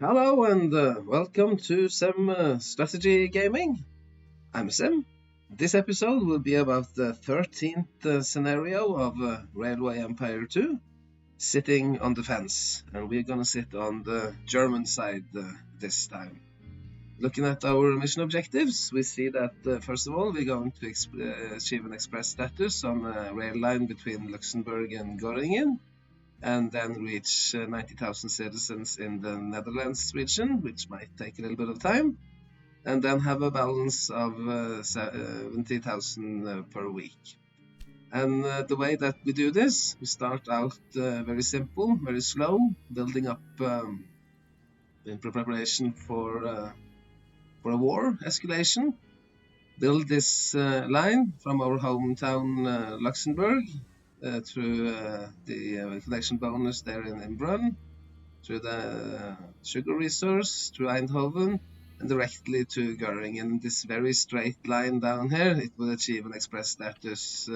Hello and welcome to Sim Strategy Gaming. I'm Sim. This episode will be about the 13th scenario of Railway Empire 2, sitting on the fence. And we're gonna sit on the German side this time. Looking at our mission objectives, we see that first of all we're going to achieve an express status on a rail line between Luxembourg and Göttingen, and then reach 90,000 citizens in the Netherlands region, which might take a little bit of time, and then have a balance of 70,000 per week. And the way that we do this, we start out very simple, very slow, building up in preparation for a war escalation. Build this line from our hometown Luxembourg through the connection bonus there in Brunn, through the sugar resource, through Eindhoven, and directly to Göttingen. This very straight line down here, it will achieve an express status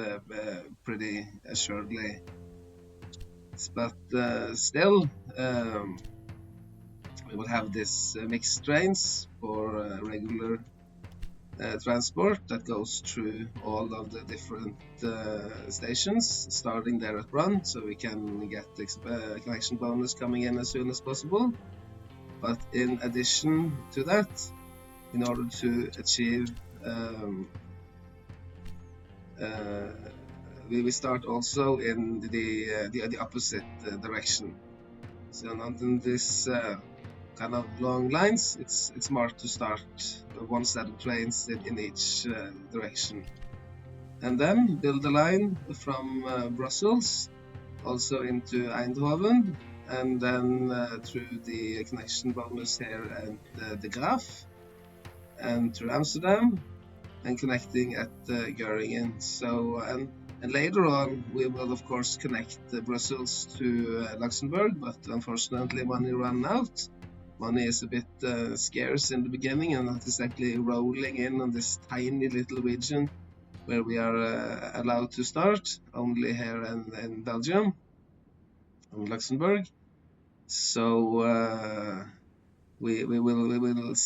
pretty assuredly. But still, we will have this mixed trains for regular transport that goes through all of the different stations, starting there at Brunn, so we can get the connection bonus coming in as soon as possible. But in addition to that, in order to achieve, we start also in the opposite direction. So not in this kind of long lines, it's smart to start one set of trains in each direction. And then build a line from Brussels also into Eindhoven, and then through the connection bonus here and the Graf, and through Amsterdam, and connecting at Göttingen. So, and later on, we will of course connect Brussels to Luxembourg, but unfortunately money ran out. Money is a bit scarce in the beginning, and not exactly rolling in on this tiny little region where we are allowed to start, only here in Belgium, in Luxembourg. So we will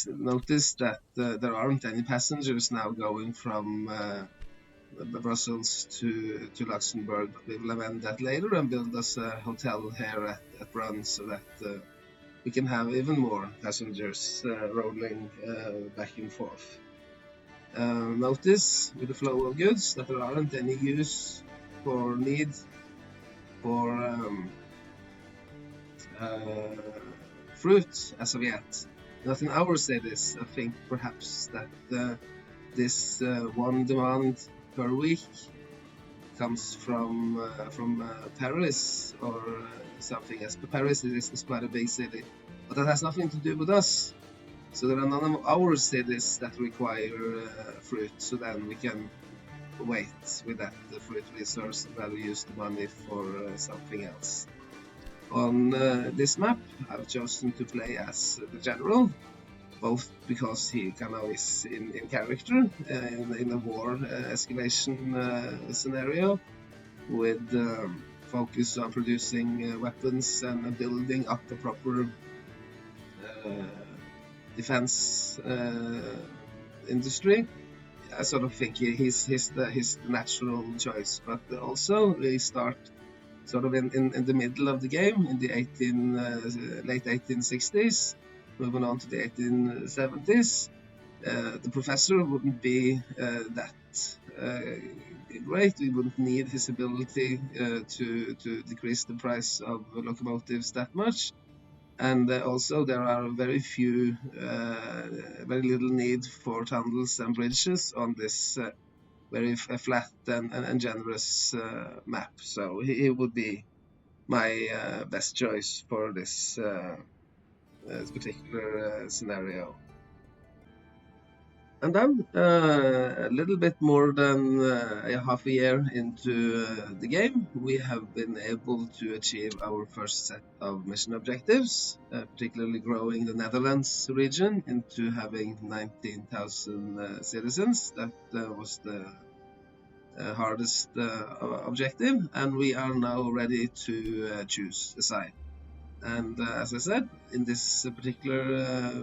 notice that there aren't any passengers now going from Brussels to Luxembourg. We will amend that later and build us a hotel here at Brunn, so that we can have even more passengers rolling back and forth. Notice with the flow of goods that there aren't any use or need for fruit as of yet. Not in our cities. I think perhaps that this one demand per week comes from Paris or something. As Paris is quite a big city, but that has nothing to do with us. So there are none of our cities that require fruit, so then we can wait with that the fruit resource and rather use the money for something else. On this map, I've chosen to play as the general, both because he kind of is in character in a war escalation scenario, with focus on producing weapons and building up a proper defense industry. I sort of think he's the natural choice, but also we start sort of in the middle of the game, in the late 1860s, moving on to the 1870s. The professor wouldn't be that great. We wouldn't need his ability to decrease the price of locomotives that much. And also there are very little need for tunnels and bridges on this very flat and generous map. So he would be my best choice for this particular scenario. And then a little bit more than a half a year into the game, we have been able to achieve our first set of mission objectives, particularly growing the Netherlands region into having 19,000 citizens. That was the hardest objective, and we are now ready to choose a side. And as I said, in this particular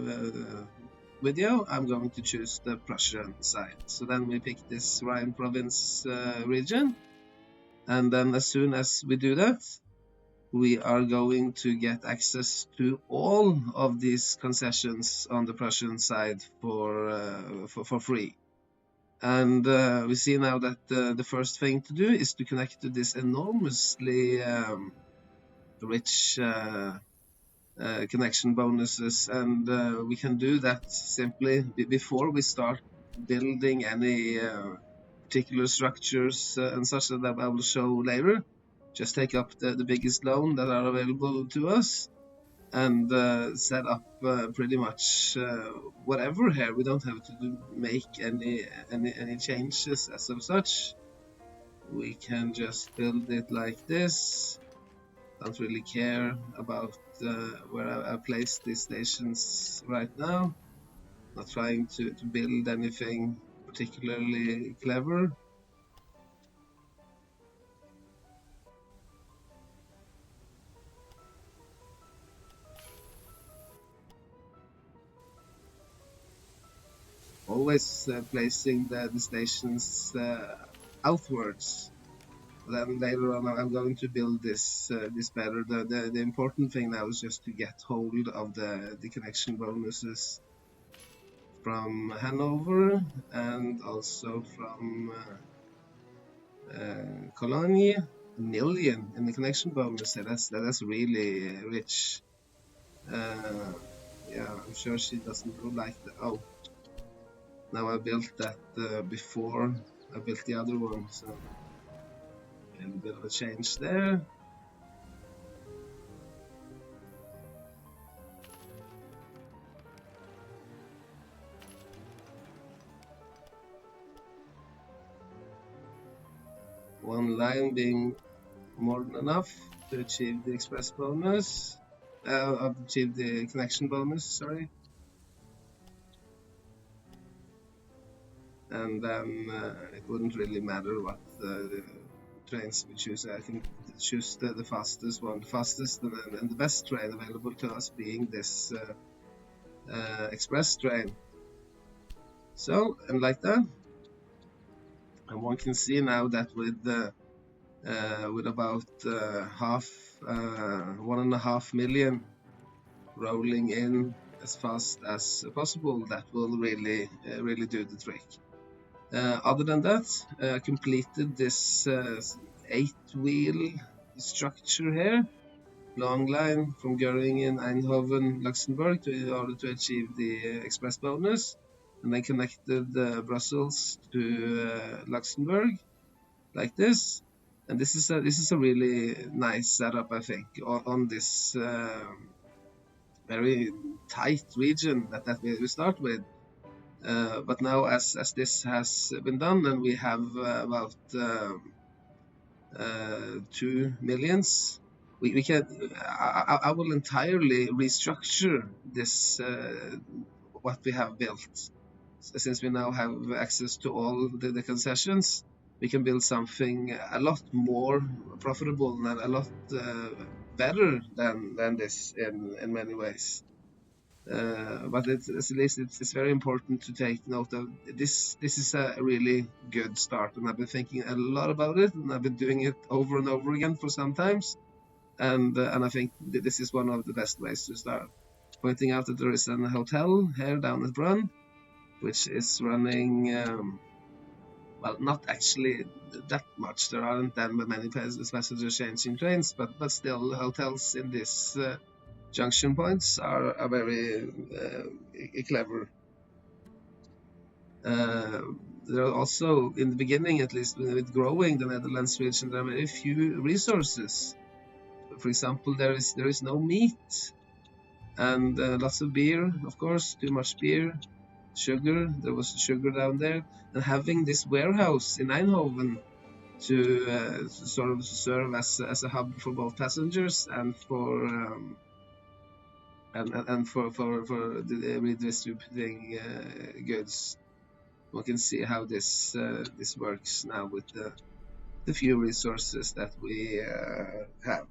video, I'm going to choose the Prussian side. So then we pick this Rhine province region, and then as soon as we do that, we are going to get access to all of these concessions on the Prussian side for free. And we see now that the first thing to do is to connect to this enormously rich connection bonuses, and we can do that simply before we start building any particular structures and such that I will show later. Just take up the biggest loan that are available to us and set up pretty much whatever here. We don't have to make any changes as of such. We can just build it like this. Don't really care about where I place these stations right now. Not trying to build anything particularly clever. Always placing the stations outwards. Then later on, I'm going to build this better. The important thing now is just to get hold of the connection bonuses from Hanover and also from Cologne. A million in the connection bonus. That's really rich. Yeah, I'm sure she doesn't go like that. Oh, now I built that before I built the other one, so a little bit of a change there. One line being more than enough to achieve the express bonus, achieve the connection bonus, sorry. And then it wouldn't really matter what the trains we choose. I can choose the fastest one, the fastest and the best train available to us being this express train. So, and like that, and one can see now that with about 1.5 million rolling in as fast as possible, that will really do the trick. Other than that, completed this 8-wheel structure here, long line from Göringen, Eindhoven, Luxembourg in order to achieve the express bonus, and then connected Brussels to Luxembourg like this. And this is a really nice setup, I think, on this very tight region that we start with. But now, as this has been done, and we have about 2 millions, we can. I will entirely restructure this what we have built. Since we now have access to all the concessions, we can build something a lot more profitable and a lot better than this in many ways. But at least it's very important to take note of this. This is a really good start, and I've been thinking a lot about it, and I've been doing it over and over again for some times, and I think this is one of the best ways to start. Pointing out that there is a hotel here down at Brunn, which is running well, not actually that much. There aren't that many passengers changing trains, but still, hotels in this junction points are very clever. There are also, in the beginning at least, with growing the Netherlands region, there are very few resources. For example, there is no meat, and lots of beer, of course, too much beer, sugar. There was sugar down there, and having this warehouse in Eindhoven to sort of serve as a hub for both passengers and for redistributing goods. We can see how this works now with the few resources that we have.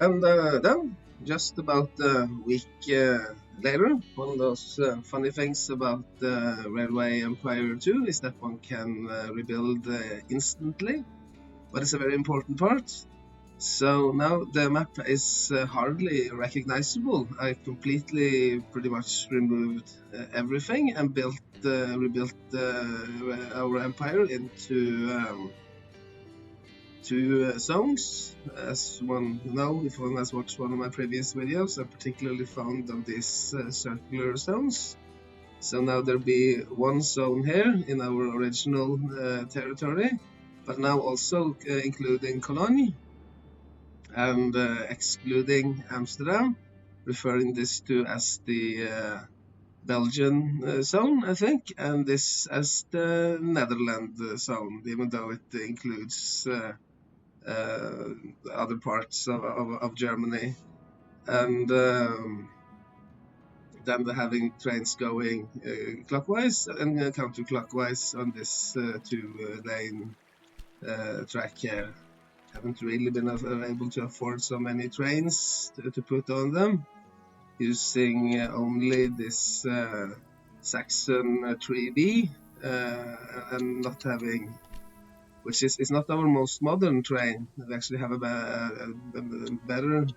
And then, just about a week later, one of those funny things about Railway Empire 2 is that one can rebuild instantly, but it's a very important part. So now the map is hardly recognizable. I completely pretty much removed everything and rebuilt our empire into two zones. As one know, if one has watched one of my previous videos, I'm particularly fond of these circular zones. So now there'll be one zone here in our original territory, but now also including Cologne and excluding Amsterdam, referring this to as the Belgian zone, I think, and this as the Netherlands zone, even though it includes other parts of Germany. And then having trains going clockwise and counterclockwise on this two-lane track here. Haven't really been able to afford so many trains to put on them, using only this Saxon 3B and not having, which is not our most modern train. We actually have a better,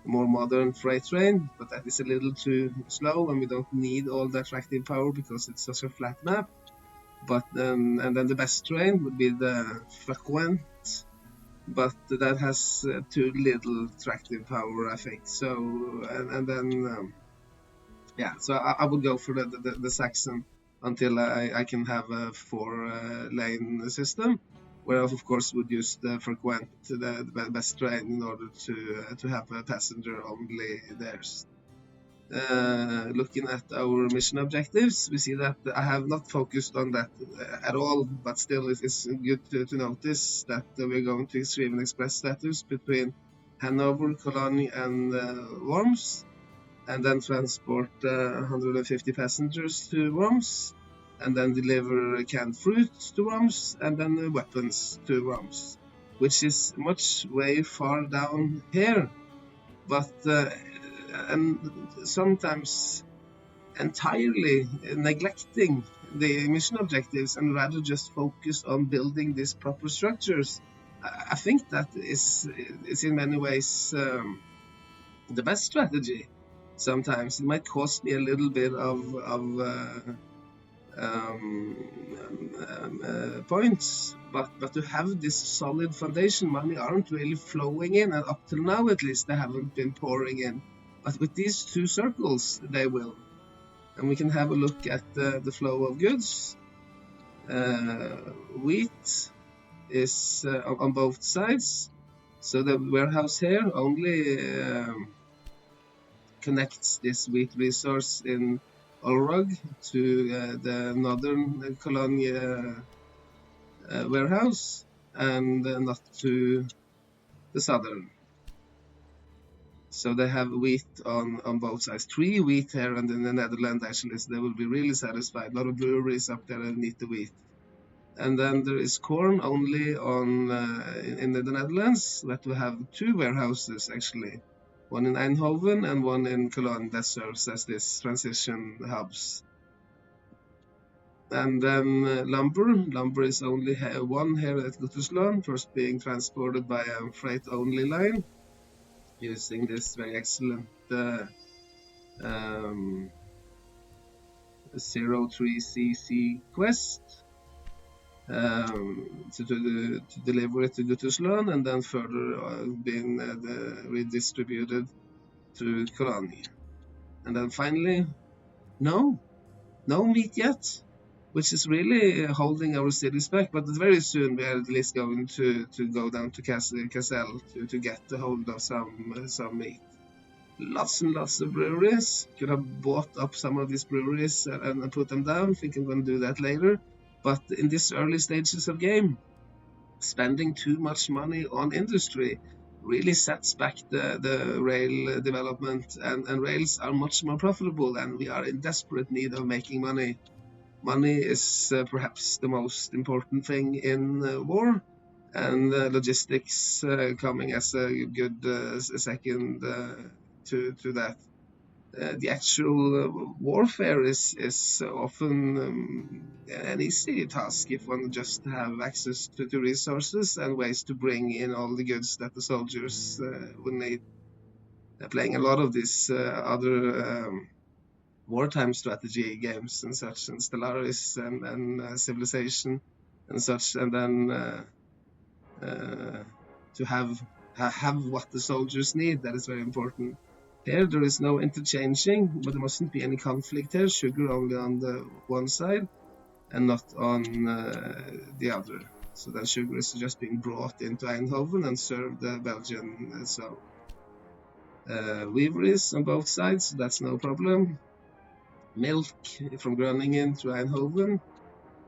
more modern freight train, but that is a little too slow, and we don't need all the attractive power because it's such a flat map. But and then the best train would be the Frequent, but that has too little attractive power, I think. So and then yeah, so I would go for the Saxon until I can have a four-lane system, where I of course would use the Frequent, the best train, in order to have a passenger only theirs. Looking at our mission objectives, we see that I have not focused on that at all, but still it is good to notice that we're going to achieve an express status between Hanover, Cologne, and Worms, and then transport 150 passengers to Worms, and then deliver canned fruit to Worms, and then weapons to Worms, which is much way far down here, but and sometimes entirely neglecting the mission objectives and rather just focus on building these proper structures. I think that is in many ways the best strategy. Sometimes it might cost me a little bit of points, but to have this solid foundation, money aren't really flowing in, and up till now at least they haven't been pouring in. But with these two circles, they will. And we can have a look at the flow of goods. Wheat is on both sides. So the warehouse here only connects this wheat resource in Olrog to the northern Cologne warehouse, and not to the southern. So they have wheat on both sides. 3 wheat here, and in the Netherlands actually, so they will be really satisfied. A lot of breweries up there that need the wheat. And then there is corn only on in the Netherlands, that we have 2 warehouses actually. One in Eindhoven and one in Cologne that serves as this transition hubs. And then lumber is only one here at Guttersland, first being transported by a freight-only line, using this very excellent 03cc quest to deliver it to Guttersland, and then further being redistributed to Cologne. And then finally, no meat yet, which is really holding our cities back. But very soon we are at least going to go down to Kassel to get a hold of some meat. Lots and lots of breweries. Could have bought up some of these breweries and put them down. I think I'm going to do that later. But in these early stages of game, spending too much money on industry really sets back the rail development, and rails are much more profitable, and we are in desperate need of making money. Money is perhaps the most important thing in war, and logistics coming as a good second to that. The actual warfare is often an easy task if one just have access to resources and ways to bring in all the goods that the soldiers will need. Playing a lot of these other wartime strategy games and such, and Stellaris and Civilization and such, and then to have what the soldiers need. That is very important. Here there is no interchanging, but there mustn't be any conflict here. Sugar only on the one side and not on the other. So then sugar is just being brought into Eindhoven and served the Belgian. So weaveries on both sides, so that's no problem. Milk from Groningen to Eindhoven.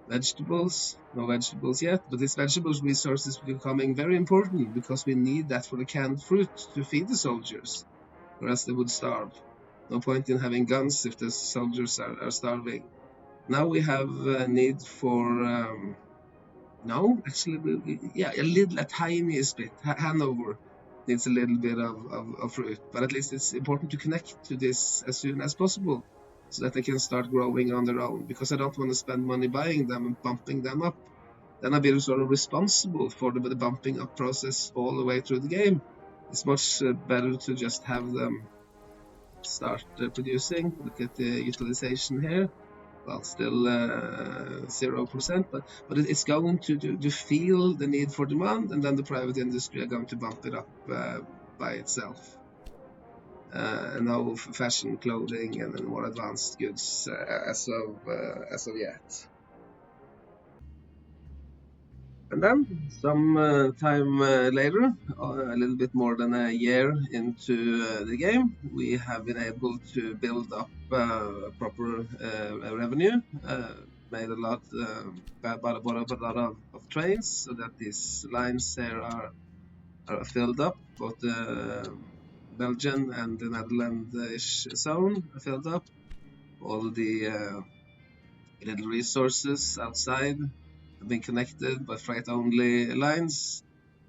Vegetables, no vegetables yet, but this vegetables resource is becoming very important because we need that for the canned fruit to feed the soldiers, or else they would starve. No point in having guns if the soldiers are starving. Now we have a need for, no, actually, a tiniest bit. Hanover needs a little bit of fruit, but at least it's important to connect to this as soon as possible so that they can start growing on their own, because I don't want to spend money buying them and bumping them up. Then I'll be sort of responsible for the bumping up process all the way through the game. It's much better to just have them start producing. Look at the utilization here. Well, still 0%, but it's going to feel the need for demand, and then the private industry are going to bump it up by itself. And now fashion, clothing, and more advanced goods as of yet. And then some time later, a little bit more than a year into the game, we have been able to build up proper revenue. Made a lot, bought a lot of trains so that these lines here are filled up. Both the Belgian and the Netherlands zone are filled up. All the little resources outside have been connected by freight-only lines,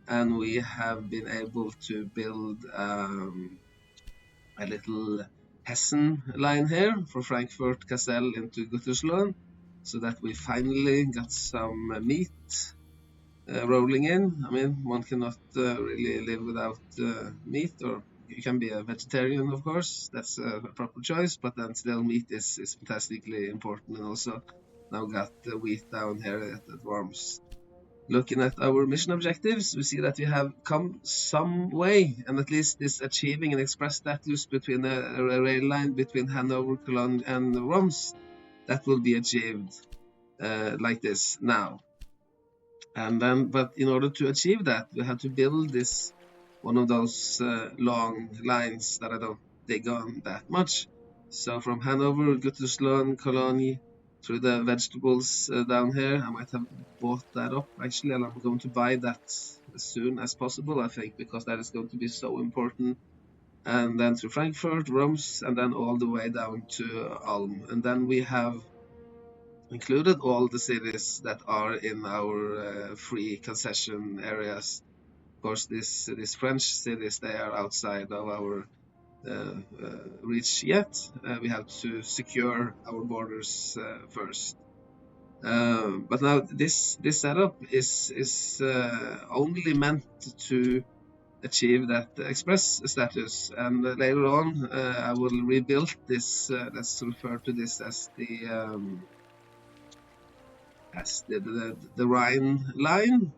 and we have been able to build a little Hessen line here for Frankfurt, Kassel into Gütersloh, so that we finally got some meat rolling in. I mean, one cannot really live without meat, or you can be a vegetarian, of course, that's a proper choice, but then still meat is fantastically important, and also now got the wheat down here at Worms. Looking at our mission objectives, we see that we have come some way, and at least this achieving an express status between a rail line between Hanover, Cologne, and Worms, that will be achieved like this now. And then, but in order to achieve that, we have to build this one of those long lines that I don't dig on that much. So from Hanover, Gütersloh, Cologne, through the vegetables down here. I might have bought that up actually, and I'm going to buy that as soon as possible, I think, because that is going to be so important. And then through Frankfurt, Worms, and then all the way down to Ulm. And then we have included all the cities that are in our free concession areas. Of course, these French cities, they are outside of our reach yet. We have to secure our borders first. But now this setup is only meant to achieve that express status, and later on I will rebuild this. Let's refer to this as the Rhine line,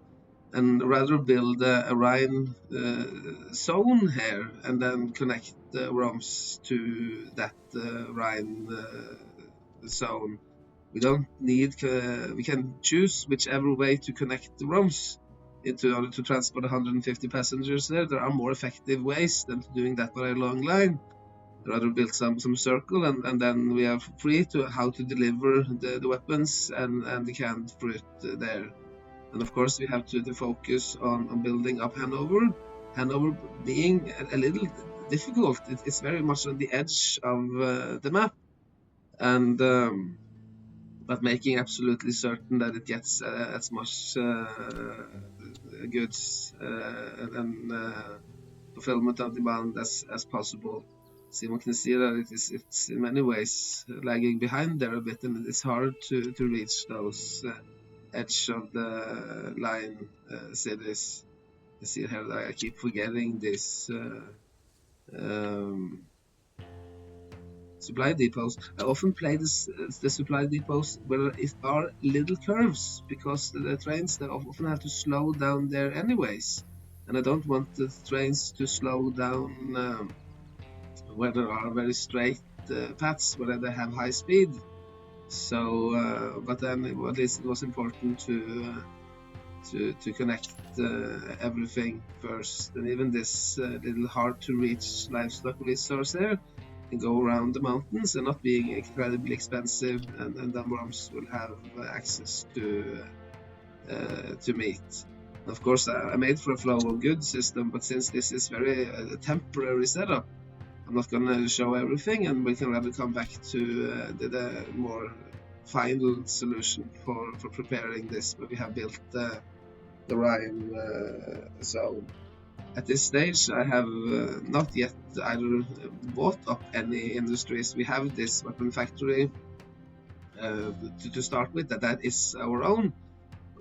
and rather build a Rhine zone here, and then connect the Roms to that Rhine zone. We don't need, we can choose whichever way to connect the Roms in order to transport 150 passengers there. There are more effective ways than doing that by a long line. Rather build some circle, and then we are free to how to deliver the weapons and the canned fruit there. And of course we have to focus on building up Hanover. Hanover being a little difficult. It's very much on the edge of the map, and but making absolutely certain that it gets as much goods and fulfillment of demand as possible. So one can see that it's in many ways lagging behind there a bit, and it's hard to reach those edge of the line cities. I see here that I keep forgetting this supply depots. I often play the supply depots where it are little curves because the trains they often have to slow down there anyways, and I don't want the trains to slow down where there are very straight paths where they have high speed. So, but then at least it was important to connect everything first, and even this little hard to reach livestock resource there can go around the mountains and not being incredibly expensive, and the worms will have access to meat. Of course, I made for a flow of goods system, but since this is very temporary setup, I'm not going to show everything, and we can rather come back to the more final solution for preparing this, where we have built the Rhine zone. At this stage, I have not yet either bought up any industries. We have this weapon factory to start with, that is our own.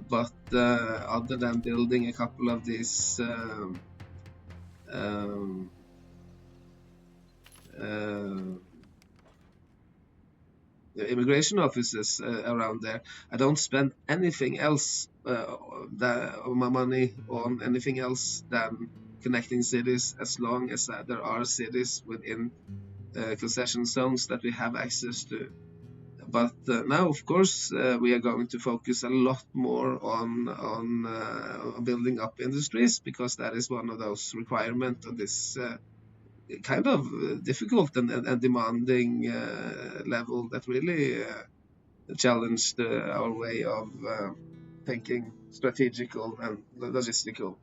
But other than building a couple of these immigration offices around there, I don't spend anything else of my money on anything else than connecting cities, as long as there are cities within concession zones that we have access to. But now, of course, we are going to focus a lot more on building up industries, because that is one of those requirements of this kind of difficult and demanding level that really challenged our way of thinking strategical and logistical.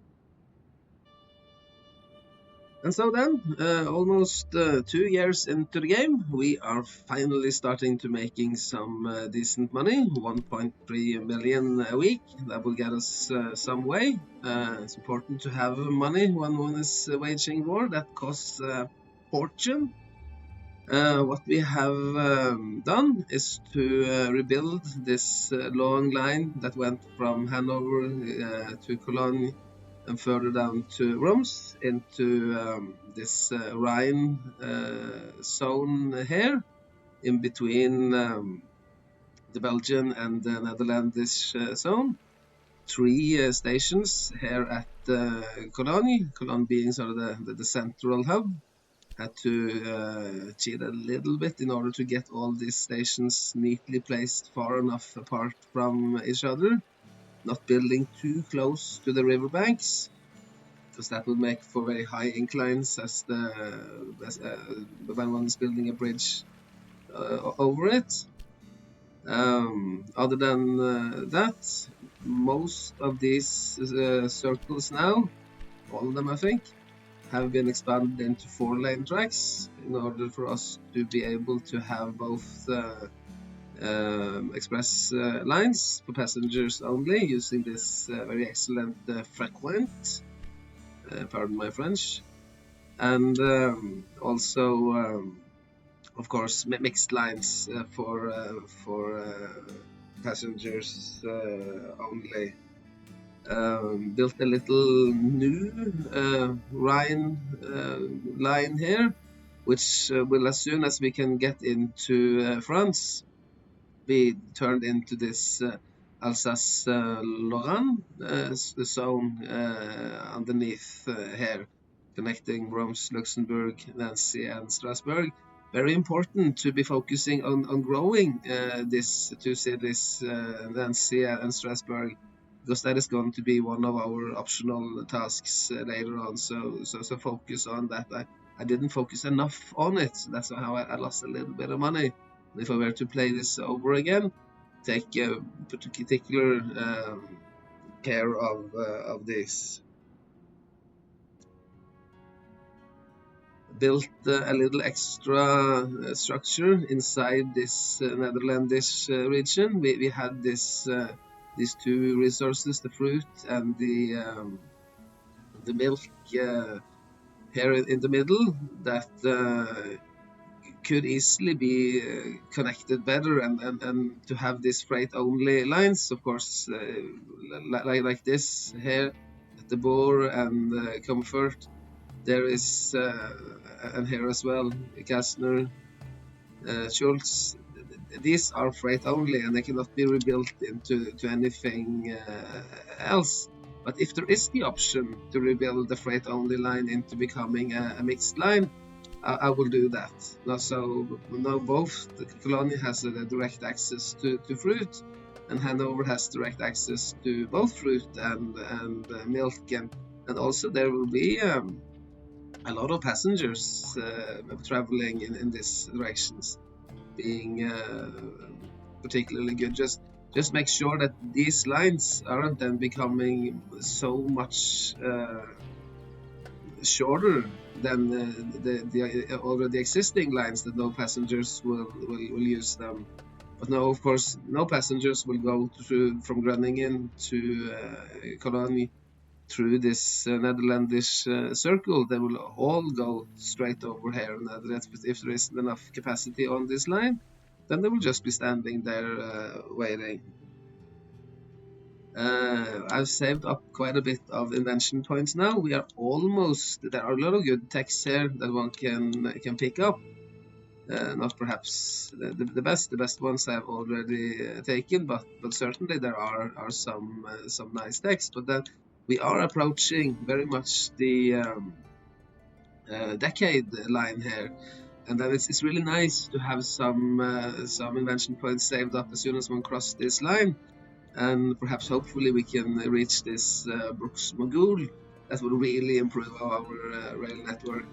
And so then, almost 2 years into the game, we are finally starting to making some decent money, 1.3 million a week. That will get us some way. It's important to have money when one is waging war. That costs a fortune. What we have done is to rebuild this long line that went from Hanover to Cologne and further down to Roms into this Rhine zone here, in between the Belgian and the Netherlands zone. 3 stations here at Cologne, Cologne being sort of the central hub. Had to cheat a little bit in order to get all these stations neatly placed far enough apart from each other, not building too close to the riverbanks, because that would make for very high inclines when one is building a bridge over it. Other than that, most of these circles now, all of them I think, have been expanded into 4-lane tracks in order for us to be able to have both express lines for passengers only, using this very excellent frequent, pardon my French, and also of course mixed lines for passengers only. Built a little new Rhine line here, which will, as soon as we can get into France, be turned into this Alsace-Lorraine zone underneath here, connecting Reims, Luxembourg, Nancy, and Strasbourg. Very important to be focusing on growing these 2 cities, Nancy and Strasbourg, because that is going to be one of our optional tasks later on. So focus on that. I didn't focus enough on it. That's how I lost a little bit of money. If I were to play this over again, take particular care of this. built a little extra structure inside this Netherlandish region. We had these two resources, the fruit and the milk here in the middle, that could easily be connected better, and to have this freight only lines, of course, like this here at the Boar and Comfort. There is, and here as well, Kastner, Schultz. These are freight only, and they cannot be rebuilt into anything else. But if there is the option to rebuild the freight only line into becoming a mixed line, I will do that. Now both the Cologne has a direct access to fruit, and Hanover has direct access to both fruit and milk, and also there will be a lot of passengers traveling in these directions, being particularly good. Just make sure that these lines aren't then becoming so much shorter than the already existing lines that no passengers will use them. But no, of course, no passengers will go from Groningen to Cologne through this Netherlandish circle. They will all go straight over here, and if there isn't enough capacity on this line, then they will just be standing there waiting. I've saved up quite a bit of invention points now. We are almost, there are a lot of good texts here that one can pick up. Not perhaps the best ones I've already taken, but certainly there are some nice texts. But then we are approaching very much the decade line here, and then it's really nice to have some invention points saved up as soon as one crosses this line. And perhaps hopefully we can reach this Brooks Mogul. That will really improve our rail network.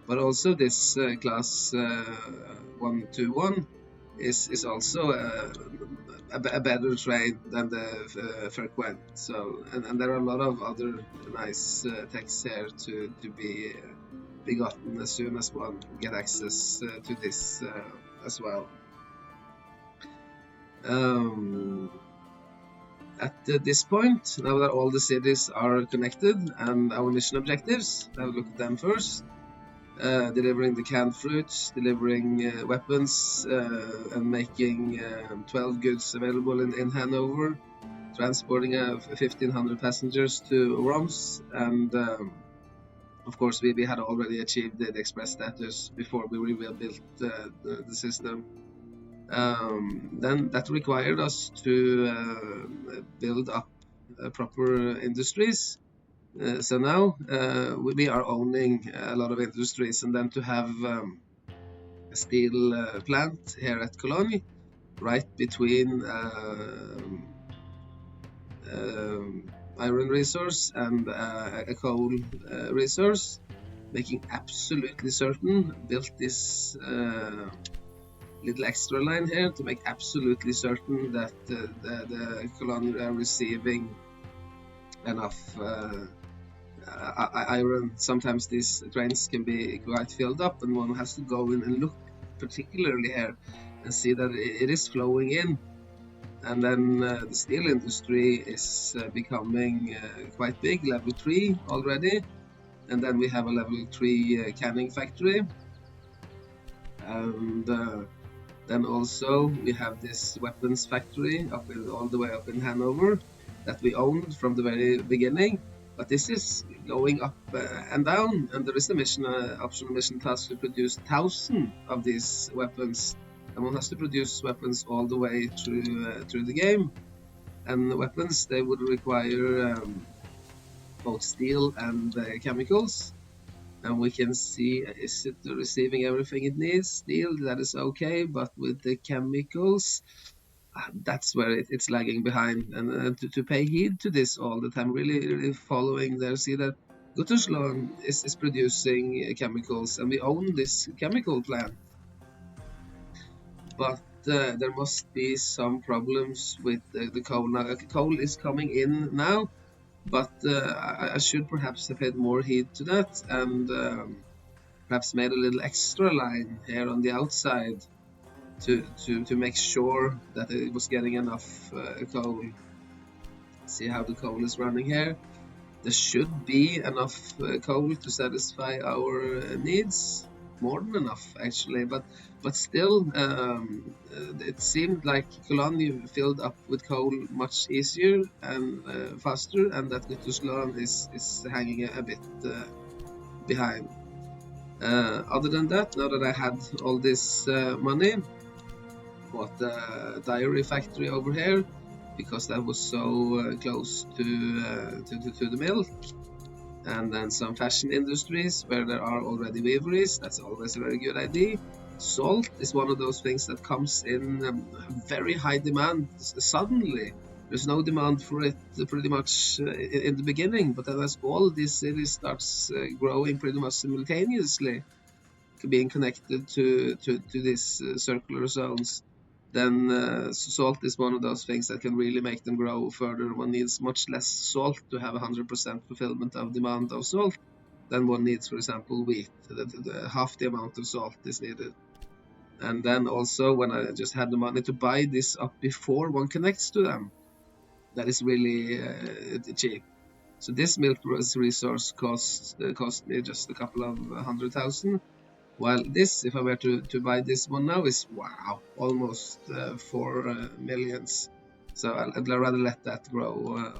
But also this class 121 is also a better train than the Frequent. So, and there are a lot of other nice texts here to be gotten as soon as one get access to this as well. At this point, now that all the cities are connected and our mission objectives, I will look at them first. Delivering the canned fruits, delivering weapons, and making 12 goods available in Hanover, transporting 1,500 passengers to Worms, and of course we had already achieved the express status before we rebuilt the system. Then that required us to build up proper industries. So now we are owning a lot of industries, and then to have a steel plant here at Cologne, right between iron resource and a coal resource, making absolutely certain, built this little extra line here to make absolutely certain that the Cologne are receiving enough iron. Sometimes these trains can be quite filled up, and one has to go in and look particularly here and see that it is flowing in. And then the steel industry is becoming quite big, level 3 already, and then we have a level 3 canning factory, and then also we have this weapons factory all the way up in Hanover that we owned from the very beginning. But this is going up and down, and there is a optional mission task to produce 1,000 of these weapons, and one has to produce weapons all the way through the game. And the weapons, they would require both steel and chemicals. And we can see, is it receiving everything it needs? Steel, that is okay, but with the chemicals, that's where it's lagging behind. And to pay heed to this all the time, really following there, see that Guttersloh is producing chemicals, and we own this chemical plant. But there must be some problems with the coal. Now, coal is coming in now, but I should perhaps have paid more heed to that, and perhaps made a little extra line here on the outside to make sure that it was getting enough coal. See how the coal is running here. There should be enough coal to satisfy our needs, more than enough actually, but still it seemed like Cologne filled up with coal much easier and faster, and that Guttersland is hanging a bit behind. Other than that, now that I had all this money, bought a dairy factory over here because that was so close to the milk, and then some fashion industries where there are already weaveries. That's always a very good idea. Salt is one of those things that comes in very high demand suddenly. There's no demand for it pretty much in the beginning, but then as all these cities starts growing pretty much simultaneously, being connected to these circular zones, then salt is one of those things that can really make them grow further. One needs much less salt to have 100% fulfillment of demand of salt than one needs, for example, wheat. Half the amount of salt is needed. And then also, when I just had the money to buy this up before one connects to them, that is really cheap. So this milk resource cost me just a couple of 100,000. While this, if I were to buy this one now, is wow, almost 4 millions. So I'd rather let that grow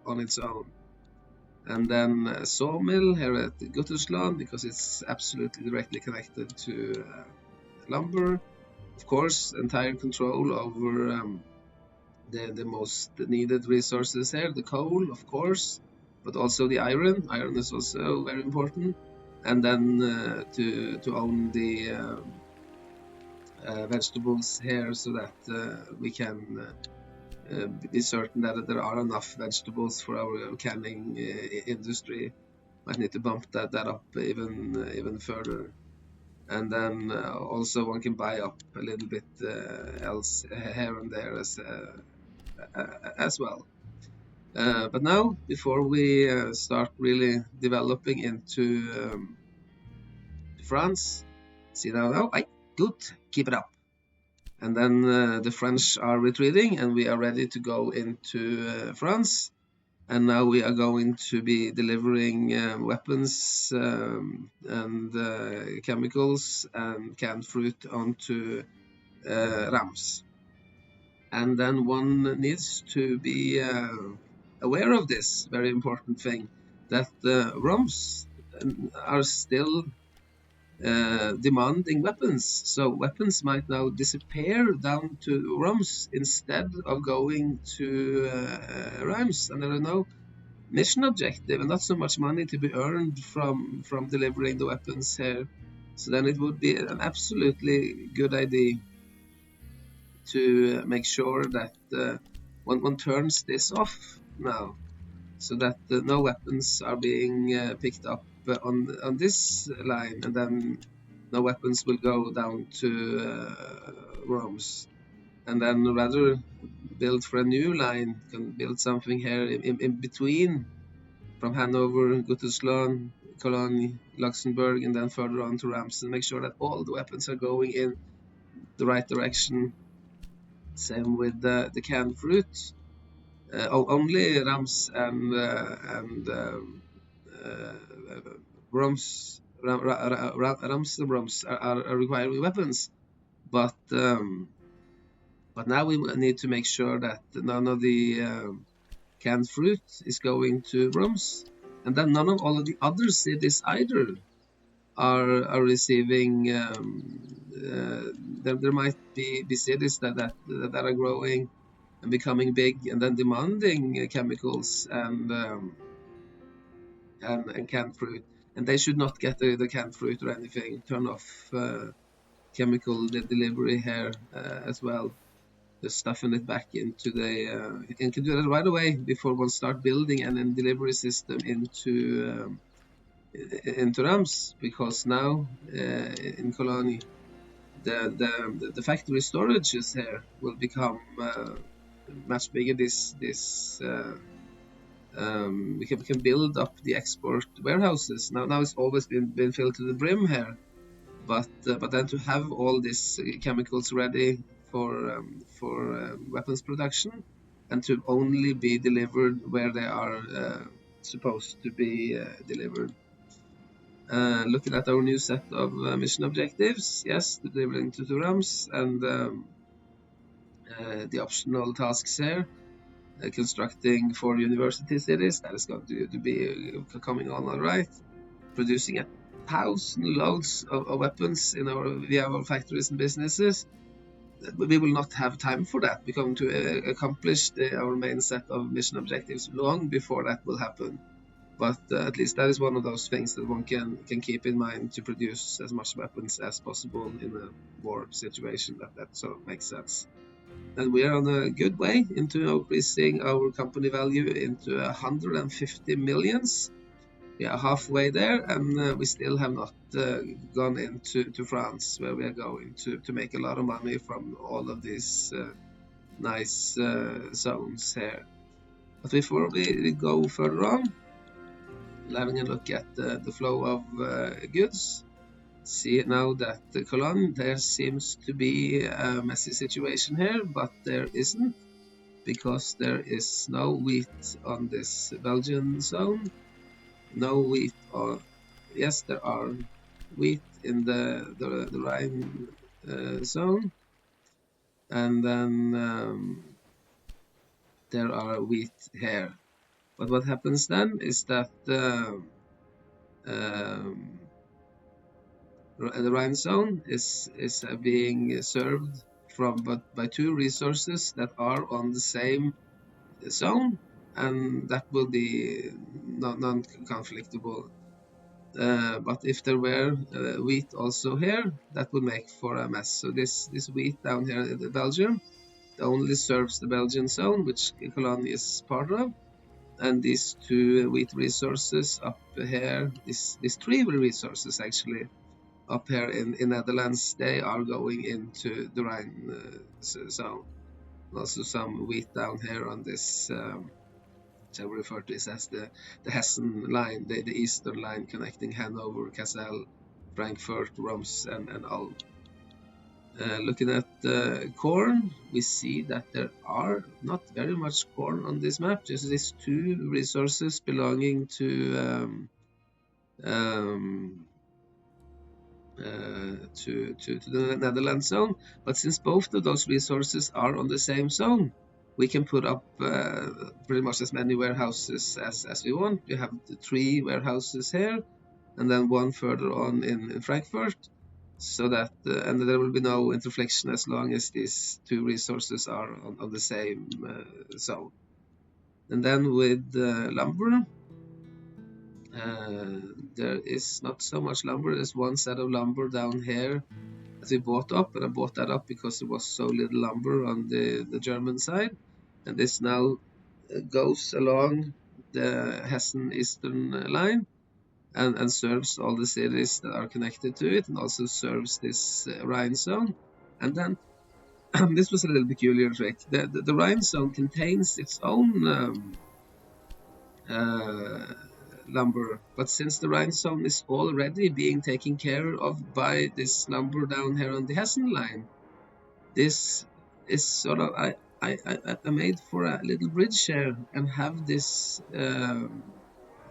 on its own. And then sawmill here at Guttersland, because it's absolutely directly connected to lumber. Of course, entire control over the most needed resources here, the coal, of course, but also the iron. Iron is also very important. And then to own the vegetables here, so that we can be certain that there are enough vegetables for our canning industry. Might need to bump that up even further. And then also one can buy up a little bit else here and there as well. But now, before we start really developing into France, see now, good, keep it up. And then the French are retreating, and we are ready to go into France. And now we are going to be delivering weapons and chemicals and canned fruit onto Rams. And then one needs to be aware of this very important thing, that Roms are still demanding weapons. So weapons might now disappear down to Roms instead of going to Rams. And there are no mission objective and not so much money to be earned from delivering the weapons here. So then it would be an absolutely good idea to make sure that one turns this off now, so that no weapons are being picked up on this line, and then no weapons will go down to Worms. And then rather build for a new line, can build something here in between, from Hanover, Guttersland, Cologne, Luxembourg, and then further on to Rams, and make sure that all the weapons are going in the right direction. Same with the canned fruit. Only Rams and Rams and Rams are requiring weapons, but now we need to make sure that none of the canned fruit is going to Rams, and then none of all of the other cities either are receiving. There might be cities that are growing and becoming big, and then demanding chemicals and canned fruit, and they should not get the canned fruit or anything. Turn off chemical delivery here as well. Just stuffing it back into the and can do that right away before one start building an delivery system into Rams, because now in Cologne the factory storages here will become much bigger this we can build up the export warehouses. Now it's always been filled to the brim here, but then to have all these chemicals ready for weapons production, and to only be delivered where they are supposed to be delivered. Looking at our new set of mission objectives, yes, delivering to Turams, and the optional tasks here, constructing 4 university cities, that is going to be coming on all right. Producing 1,000 loads of weapons via our factories and businesses. We will not have time for that. We're going to accomplish our main set of mission objectives long before that will happen. But at least that is one of those things that one can keep in mind, to produce as much weapons as possible in a war situation. That sort of makes sense. And we are on a good way into increasing our company value into 150 millions. We are halfway there, and we still have not gone into France, where we are going to make a lot of money from all of these nice zones here. But before we go further on, having a look at the flow of goods, see now that the Cologne, there seems to be a messy situation here, but there isn't, because there is no wheat on this Belgian zone. No wheat, or yes, there are wheat in the Rhine zone, and then there are wheat here. But what happens then is that the Rhine zone is being served by 2 resources that are on the same zone, and that will be non-conflictable. But if there were wheat also here, that would make for a mess. So this wheat down here in Belgium only serves the Belgian zone, which Cologne is part of. And these 2 wheat resources up here, these 3 resources actually, up here in Netherlands, they are going into the Rhine zone. And also some wheat down here on this, shall we refer to this as the Hessen line, the eastern line connecting Hanover, Kassel, Frankfurt, Roms, and Ulm. Looking at corn, we see that there are not very much corn on this map. Just these 2 resources belonging to the Netherlands zone. But since both of those resources are on the same zone, we can put up pretty much as many warehouses as we want. We have the 3 warehouses here, and then 1 further on in Frankfurt, so that and there will be no interflection as long as these 2 resources are on the same zone. And then with lumber, there is not so much lumber. There's 1 set of lumber down here that we bought up, and I bought that up because there was so little lumber on the German side. And this now goes along the Hessen Eastern line and serves all the cities that are connected to it, and also serves this Rhine zone. And then this was a little peculiar trick. The Rhine zone contains its own lumber, but since the Rhine zone is already being taken care of by this lumber down here on the Hessen line, this is sort of I made for a little bridge here and have this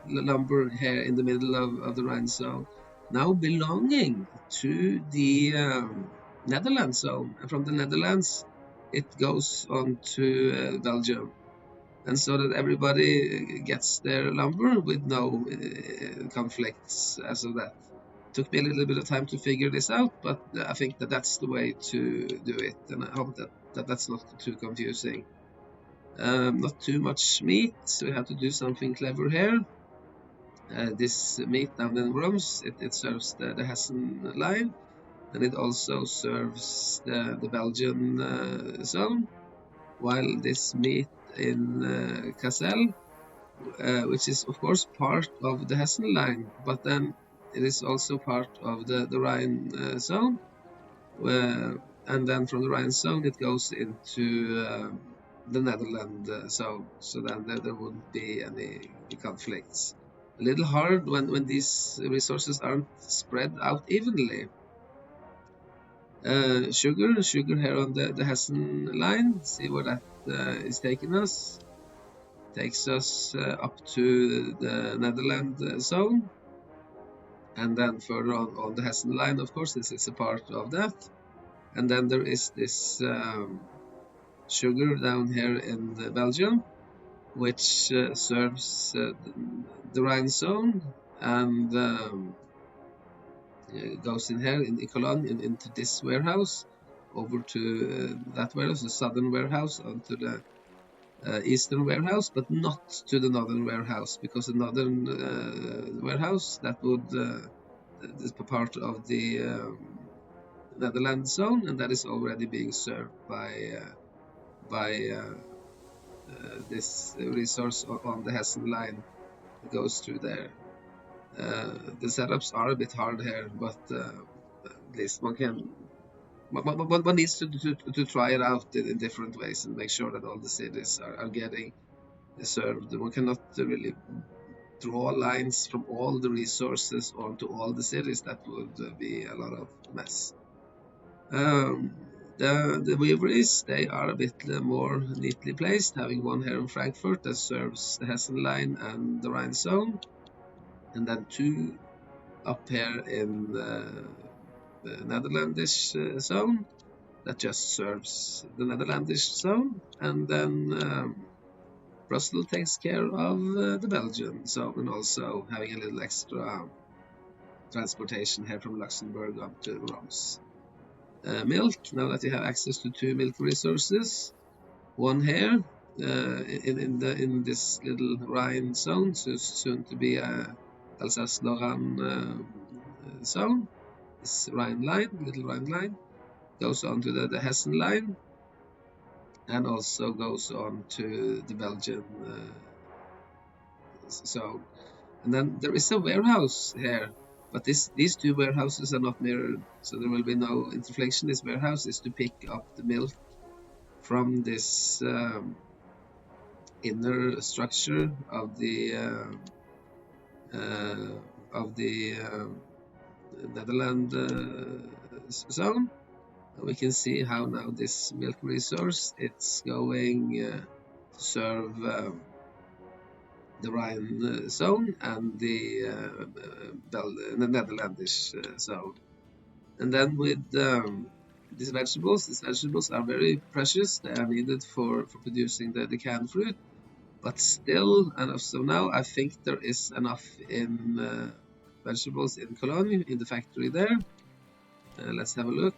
lumber here in the middle of the Rhine zone now belonging to the Netherlands zone, and from the Netherlands it goes on to Belgium, and so that everybody gets their lumber with no conflicts as of that. Took me a little bit of time to figure this out, but I think that's the way to do it, and I hope that's not too confusing. Not too much meat, so we have to do something clever here. This meat down in Roms, it serves the Hessen line, and it also serves the Belgian zone, while this meat in Kassel, which is of course part of the Hessen line, but then it is also part of the Rhine zone, and then from the Rhine zone it goes into the Netherlands zone, so then there wouldn't be any conflicts. A little hard when these resources aren't spread out evenly. Sugar here on the Hessen line. See where that is taking us. Takes us up to the Netherlands zone, and then further on the Hessen line, of course, this is a part of that. And then there is this sugar down here in Belgium, which serves the Rhine zone, and goes in here in Cologne into this warehouse, over to that warehouse, the southern warehouse, onto the eastern warehouse, but not to the northern warehouse, because the northern warehouse that would is part of the Netherlands zone, and that is already being served by this resource on the Hessen line that goes through there. The setups are a bit hard here, but at least one needs to try it out in different ways and make sure that all the cities are getting served. One cannot really draw lines from all the resources onto all the cities. That would be a lot of mess. Um, the weaveries, they are a bit more neatly placed, having one here in Frankfurt that serves the Hessen line and the Rhine zone, and then two up here in the Netherlandish zone that just serves the Netherlandish zone, and then Brussels takes care of the Belgian zone, and also having a little extra transportation here from Luxembourg up to Reims. Milk, now that you have access to two milk resources, one here in this little Rhine zone, so soon to be Alsace-Lorraine zone. This Rhine line, little Rhine line, goes on to the Hessen line, and also goes on to the Belgian zone. And then there is a warehouse here, but these two warehouses are not mirrored, so there will be no interflation. This warehouse is to pick up the milk from this inner structure of the Netherlands zone. We can see how now this milk resource it's going to serve the Rhine zone and the Netherlandish zone. And then with these vegetables are very precious. They are needed for producing the canned fruit. But still, and so now I think there is enough in vegetables in Cologne, in the factory there. Let's have a look.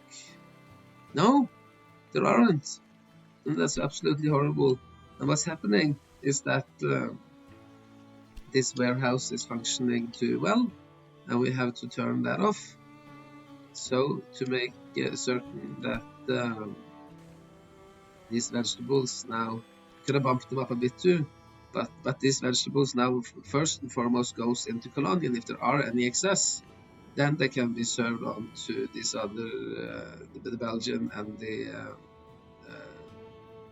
No, there aren't. And that's absolutely horrible. And what's happening is that this warehouse is functioning too well, and we have to turn that off. So to make certain that these vegetables now, could have bumped them up a bit too, but these vegetables now first and foremost goes into Cologne, and if there are any excess, then they can be served on to these other, the Belgian and the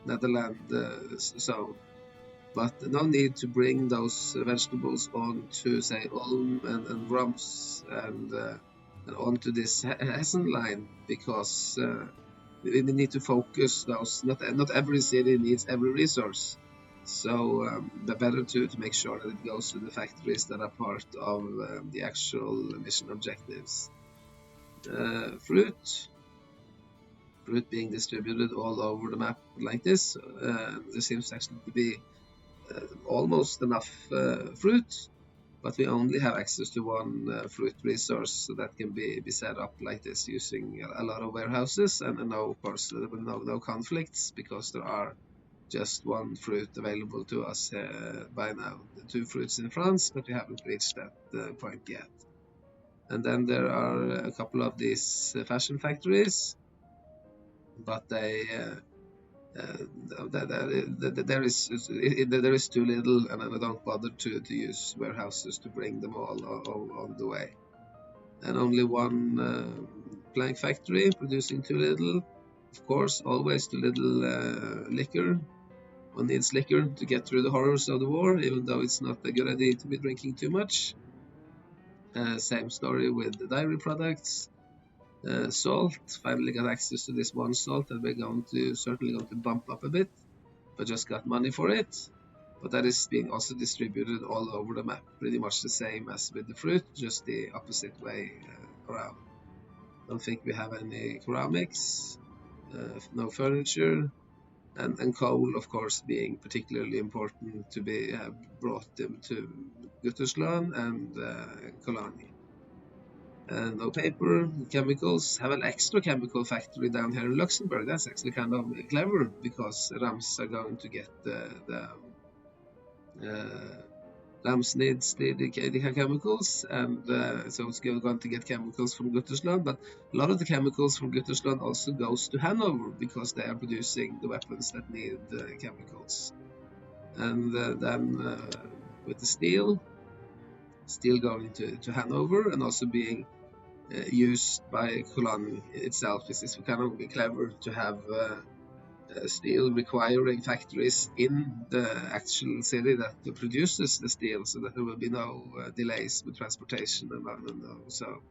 Netherlands zone. But no need to bring those vegetables on to, say, Ulm and Worms and onto this Hessen line, because we need to focus those. Not every city needs every resource, so better to make sure that it goes to the factories that are part of the actual mission objectives. Fruit being distributed all over the map like this. There seems actually to be almost enough fruit, but we only have access to one fruit resource, so that can be set up like this using a lot of warehouses, and no, of course, there will no conflicts, because there are just one fruit available to us by now. The two fruits in France, but we haven't reached that point yet. And then there are a couple of these fashion factories, but there is too little, and I don't bother to use warehouses to bring them all on the way. And only one plank factory producing too little. Of course, always too little liquor. One needs liquor to get through the horrors of the war, even though it's not a good idea to be drinking too much. Same story with the dairy products. Salt, finally got access to this one salt that we're certainly going to bump up a bit, but just got money for it. But that is being also distributed all over the map, pretty much the same as with the fruit, just the opposite way around. Don't think we have any ceramics, no furniture, and coal, of course, being particularly important to be brought to Guttersland and Kolani. No paper, chemicals, have an extra chemical factory down here in Luxembourg. That's actually kind of clever, because Rams are going to get Rams needs the chemicals, and so it's going to get chemicals from Guttersland, but a lot of the chemicals from Guttersland also goes to Hanover, because they are producing the weapons that need chemicals. And then with the steel going to Hanover, and also being used by Kolani itself. It's kind of clever to have steel requiring factories in the actual city that produces the steel, so that there will be no delays with transportation and so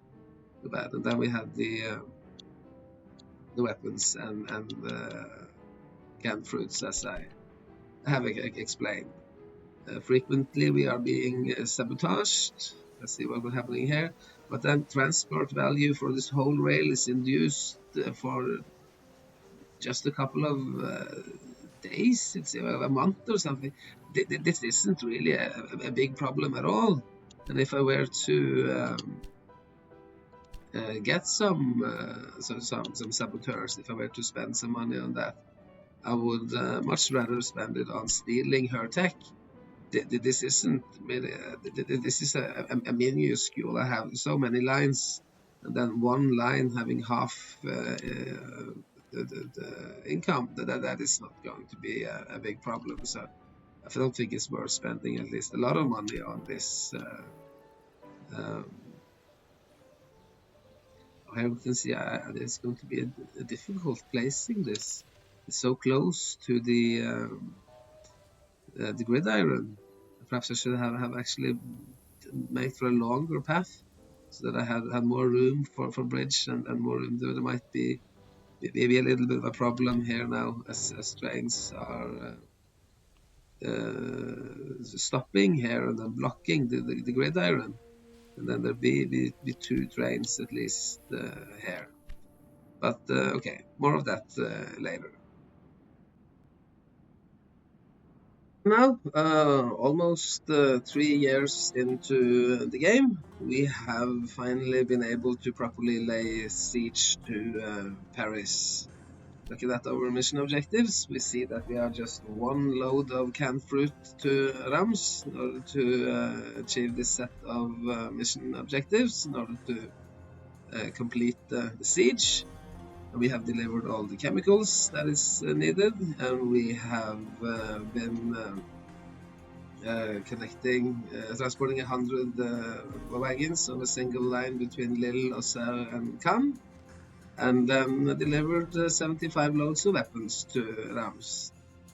bad. And then we have the weapons and canned fruits, as I have explained. Frequently we are being sabotaged. Let's see what was happening here. But then transport value for this whole rail is induced for just a couple of days, it's a month or something. This isn't really a big problem at all. And if I were to get some saboteurs, if I were to spend some money on that, I would much rather spend it on stealing her tech. This isn't really, this is a minuscule. I have so many lines, and then one line having half the income. That is not going to be a big problem. So I don't think it's worth spending at least a lot of money on this. Here we can see it's going to be a difficult placing this. It's so close to the gridiron. Perhaps I should have actually made for a longer path, so that I had more room for bridge and more room. There might be maybe a little bit of a problem here now, as trains are stopping here and then blocking the gridiron, and then there'll be 2 trains at least here. But okay, more of that later. Now, almost 3 years into the game, we have finally been able to properly lay siege to Paris. Looking at our mission objectives, we see that we are just 1 load of canned fruit to Rams in order to achieve this set of mission objectives, in order to complete the siege. We have delivered all the chemicals that is needed, and we have been transporting 100 wagons on a single line between Lille, Auxerre and Cannes, and then delivered 75 loads of weapons to Rams.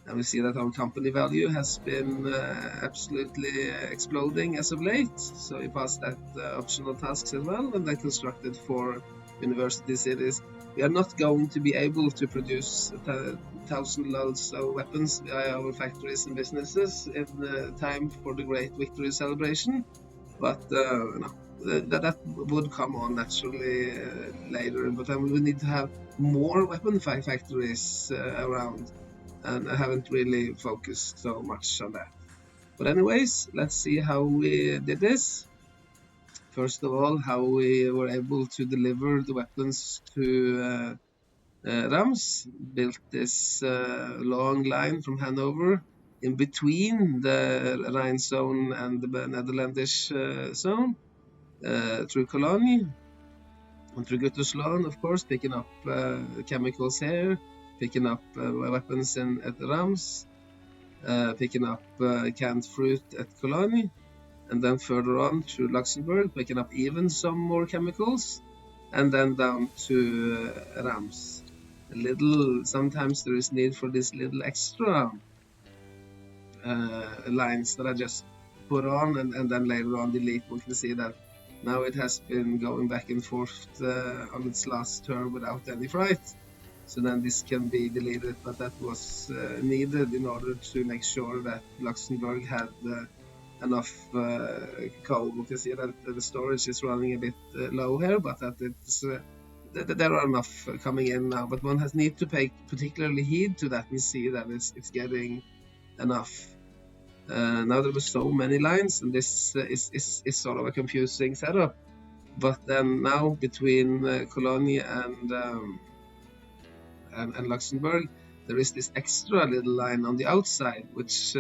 And we see that our company value has been absolutely exploding as of late, so we passed that optional tasks as well, and then constructed 4 university cities. We are not going to be able to produce 1,000 loads of weapons by our factories and businesses in time for the great victory celebration, but no, that would come on naturally later. But then we will need to have more weapon factories around, and I haven't really focused so much on that. But anyways, let's see how we did this. First of all, how we were able to deliver the weapons to Rams. Built this long line from Hanover in between the Rhine zone and the Netherlandish zone, through Kolani and through Guttersland, of course, picking up chemicals here, picking up weapons at Rams, picking up canned fruit at Kolani, and then further on to Luxembourg, picking up even some more chemicals, and then down to Rams. Sometimes there is need for this little extra lines that I just put on and then later on delete. We can see that now it has been going back and forth on its last turn without any freight. So then this can be deleted, but that was needed in order to make sure that Luxembourg had enough coal. We can see that the storage is running a bit low here, but that it's there are enough coming in now. But one has need to pay particularly heed to that and see that it's getting enough. Now there were so many lines, and this is sort of a confusing setup. But then now between Cologne and Luxembourg, there is this extra little line on the outside, which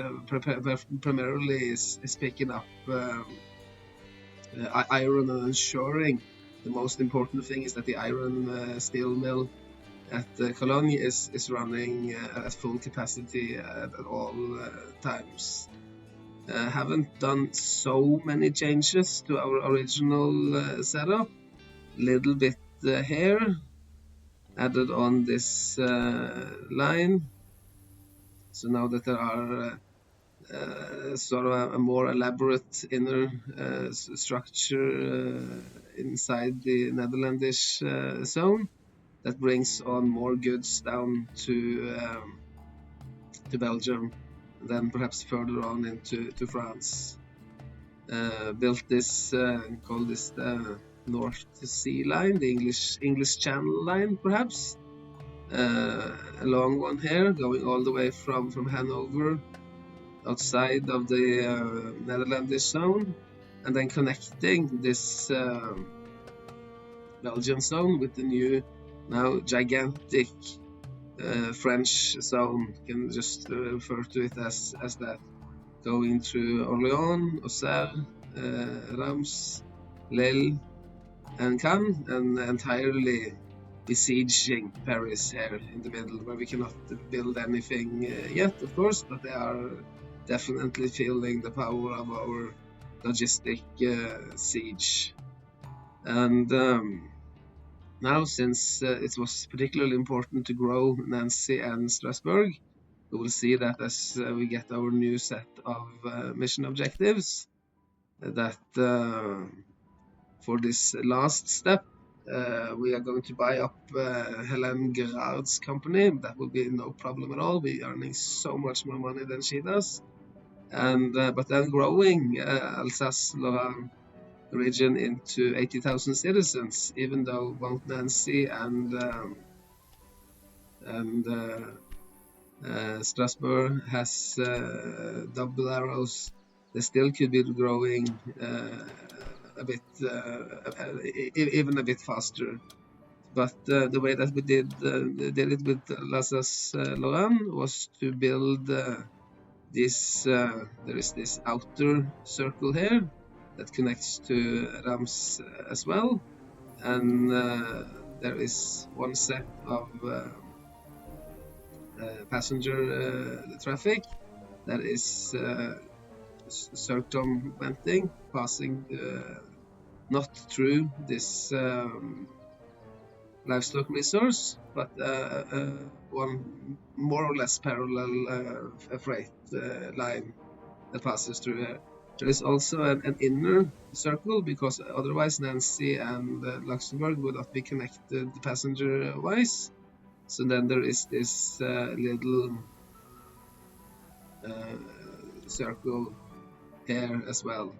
primarily is picking up iron and ensuring. The most important thing is that the iron steel mill at Cologne is running at full capacity at all times. Haven't done so many changes to our original setup. Little bit here, added on this line. So now that there are sort of a more elaborate inner structure inside the Netherlandish zone, that brings on more goods down to Belgium, and then perhaps further on into France. Built this, call this the North Sea line, the English Channel line, perhaps. A long one here, going all the way from Hanover, outside of the Netherlandish zone, and then connecting this Belgian zone with the new, now gigantic French zone. You can just refer to it as that, going through Orléans, Auxerre, Reims, Lille, and Cannes, and entirely besieging Paris here in the middle, where we cannot build anything yet, of course, but they are definitely feeling the power of our logistic siege. And now, since it was particularly important to grow Nancy and Strasbourg, we will see that as we get our new set of mission objectives, that for this last step, we are going to buy up Hélène Gerard's company. That will be no problem at all. We're earning so much more money than she does. And but then growing Alsace-Lorraine region into 80,000 citizens, even though both Nancy and Strasbourg has double arrows, they still could be growing a bit, even a bit faster. But the way that we did it with Alsace-Lorraine was to build this. There is this outer circle here that connects to Reims as well, and there is one set of passenger traffic that is circumventing, passing not through this livestock resource, but one more or less parallel freight line that passes through here. There is also an inner circle, because otherwise Nancy and Luxembourg would not be connected passenger-wise. So then there is this little circle here as well.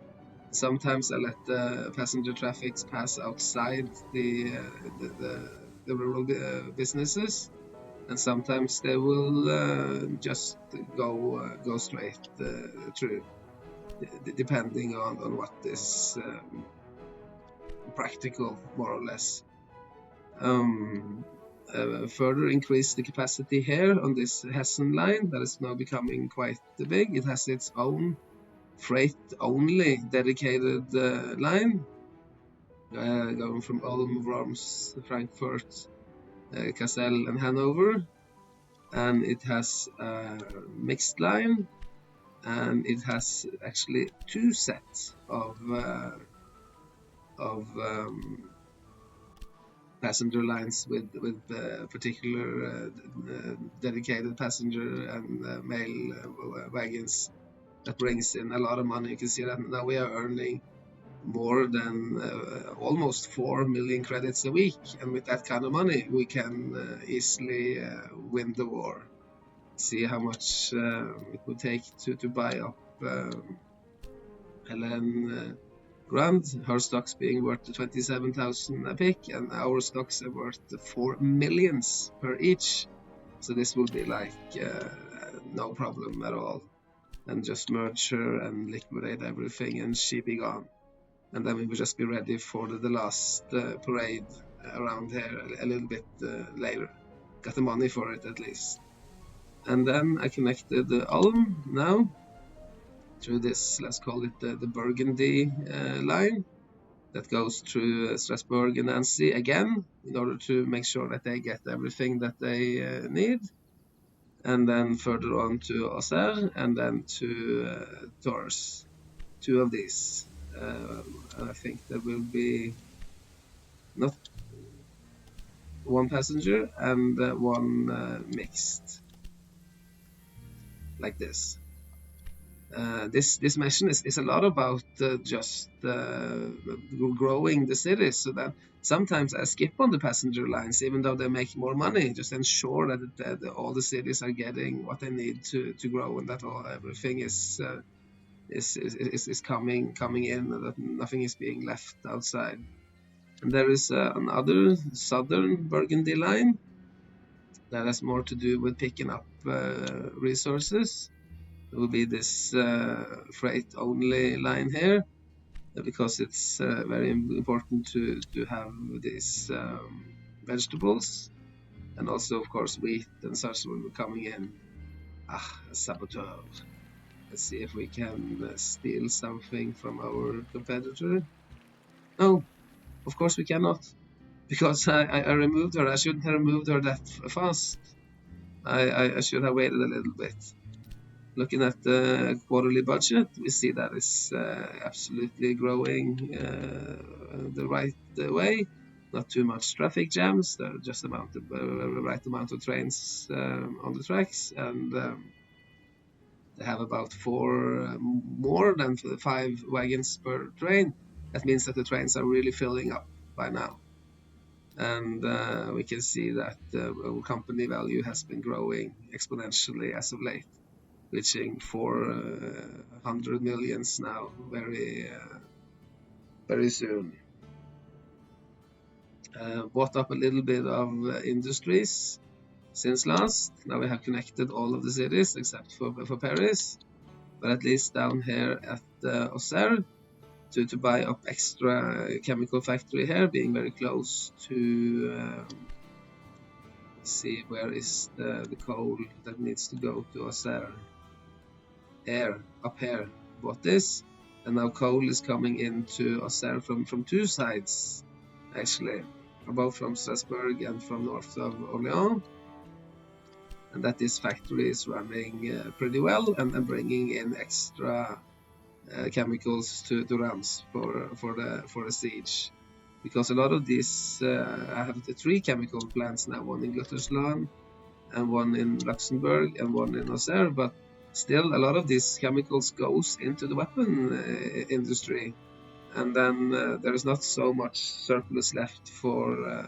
Sometimes I let the passenger traffic pass outside the rural businesses, and sometimes they will just go straight through, depending on what is practical, more or less. Further increase the capacity here on this Hessen line that is now becoming quite big. It has its own freight-only dedicated line, going from Ulm, Worms, Frankfurt, Kassel, and Hanover. And it has a mixed line, and it has actually two sets of passenger lines with particular dedicated passenger and mail wagons that brings in a lot of money. You can see that now we are earning more than almost 4 million credits a week, and with that kind of money we can easily win the war. See how much it would take to buy up Helen Grand, her stocks being worth 27,000 a pick, and our stocks are worth 4 millions per each. So this will be like no problem at all, and just merge her and liquidate everything, and she be gone. And then we will just be ready for the last parade around here a little bit later. Got the money for it at least. And then I connected the Ulm now through this, let's call it the Burgundy line that goes through Strasbourg and Nancy again in order to make sure that they get everything that they need. And then further on to Auxerre and then to Tours. Two of these. And I think there will be not one passenger and one mixed, like this. This mission is a lot about just growing the cities, so that sometimes I skip on the passenger lines even though they make more money, just ensure that all the cities are getting what they need to grow, and that everything is coming in, and that nothing is being left outside. And there is another southern Burgundy line that has more to do with picking up resources. It will be this freight only line here, because it's very important to have these vegetables, and also of course wheat and such will be coming in. A saboteur. Let's see if we can steal something from our competitor. No, of course we cannot, because I removed her. I shouldn't have removed her that fast. I should have waited a little bit. Looking at the quarterly budget, we see that it's absolutely growing the right way. Not too much traffic jams. There are just the right amount of trains on the tracks, and they have about more than 5 wagons per train. That means that the trains are really filling up by now. And we can see that our company value has been growing exponentially as of late, reaching 400 millions now very soon. Bought up a little bit of industries since last. Now we have connected all of the cities except for Paris, but at least down here at Auxerre to buy up extra chemical factory here, being very close to see where is the coal that needs to go to Auxerre. Up here, bought this, and now coal is coming into Auxerre from two sides actually, both from Strasbourg and from north of Orléans, and that this factory is running pretty well and bringing in extra chemicals to Reims for the siege, because a lot of these I have the 3 chemical plants now, one in Gütersloh and one in Luxembourg and one in Auxerre, but still a lot of these chemicals goes into the weapon industry, and then there is not so much surplus left for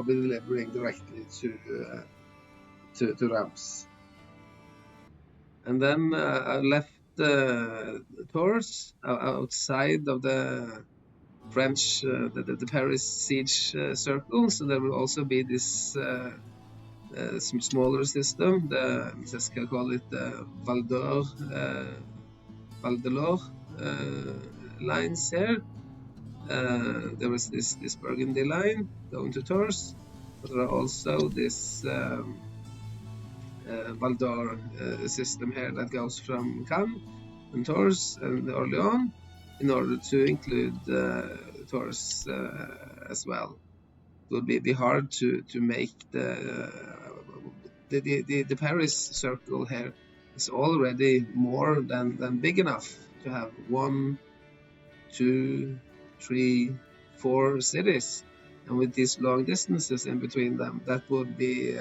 delivering directly to Reims. And then I left Tours outside of the French, the Paris siege circle, so there will also be this some smaller system, let's call it the Val d'Or lines here. There was this Burgundy line going to Tours, but there are also this Val d'Or system here that goes from Cannes and Tours and Orléans in order to include Tours as well. It would be hard to make the Paris circle here is already more than big enough to have 1, 2, 3, 4 cities. And with these long distances in between them, that would be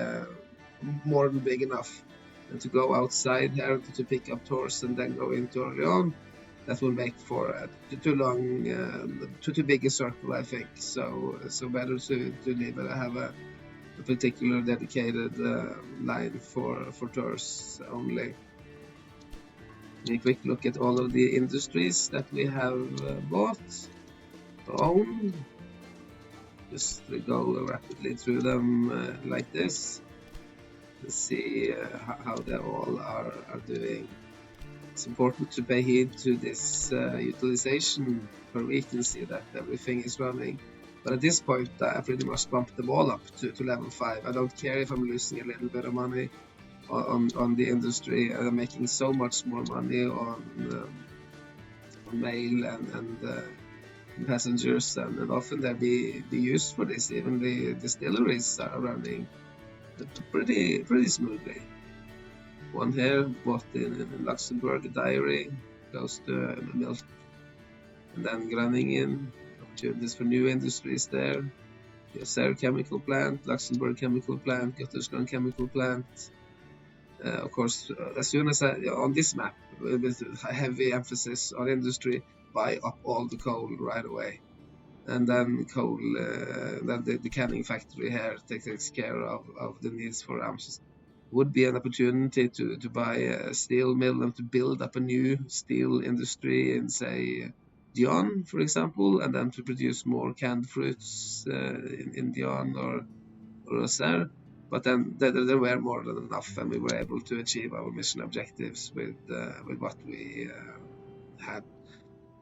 more than big enough. And to go outside here to pick up tours and then go into Orléans, that will make for too long, too big a circle, I think. So better to leave it, have a particular dedicated line for tours only. A quick look at all of the industries that we have bought, owned. Just go rapidly through them like this. Let's see how they all are doing. It's important to pay heed to this utilization per week and see that everything is running. But at this point, I pretty much bumped them all up to level 5. I don't care if I'm losing a little bit of money on the industry. I'm making so much more money on mail and passengers, and often they'll be used for this. Even the distilleries are running pretty smoothly. One here bought in Luxembourg dairy, close to milk, and then Groningen. Opportunities for new industries there. Serre chemical plant, Luxembourg chemical plant, Götterskon chemical plant. Of course, as soon as on this map, with a heavy emphasis on industry, buy up all the coal right away. And then coal, then the canning factory here takes care of the needs for Ramses. Would be an opportunity to buy a steel mill and to build up a new steel industry in, say, Dijon, for example, and then to produce more canned fruits in Dijon or Auxerre. But then there were more than enough, and we were able to achieve our mission objectives with what we had.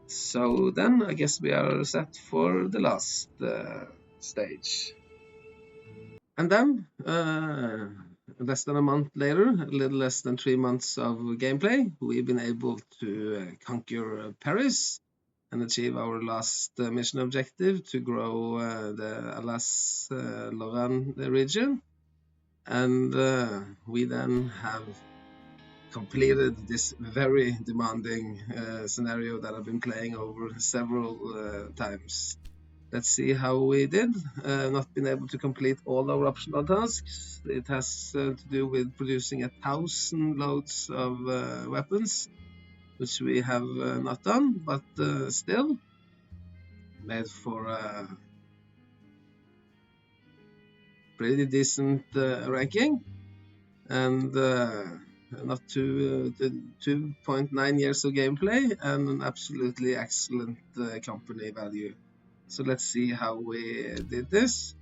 So then I guess we are set for the last stage. And then, less than a month later, a little less than 3 months of gameplay, we've been able to conquer Paris and achieve our last mission objective to grow the Alsace-Lorraine region. And we then have completed this very demanding scenario that I've been playing over several times. Let's see how we did. Not been able to complete all our optional tasks. It has to do with producing 1,000 loads of weapons, which we have not done, but still made for a pretty decent ranking. And not 2.9 years of gameplay and an absolutely excellent company value. So let's see how we did this.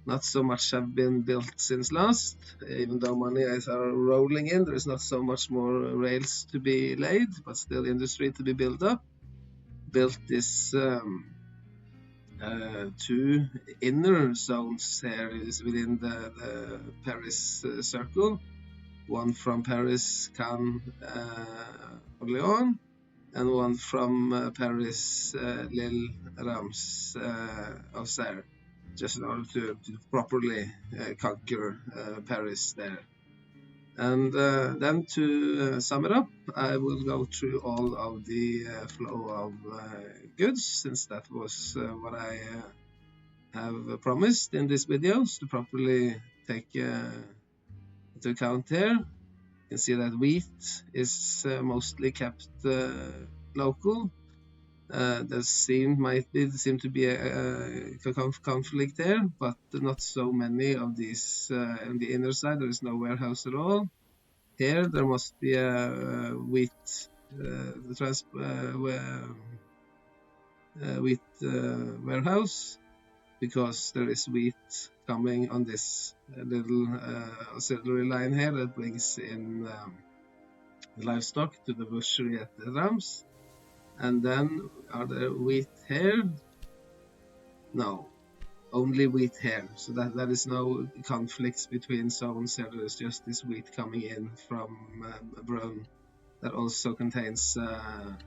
Not so much have been built since last, even though money is rolling in. There is not so much more rails to be laid, but still industry to be built up. Built this 2 inner zones here is within the Paris circle. One from Paris, Cannes, Orléans, and one from Paris, Lille, Reims, Auxerre, just in order to properly conquer Paris there. And then to sum it up, I will go through all of the flow of goods, since that was what I have promised in these videos to properly take into account here. You can see that wheat is mostly kept local. There seem to be a conflict there, but not so many of these on the inner side. There is no warehouse at all. Here there must be a wheat warehouse, because there is wheat coming on this little auxiliary line here that brings in livestock to the butchery at the Reims. And then are there wheat here? No, only wheat here. So that is no conflicts between zones here. There is just this wheat coming in from Brunn that also contains a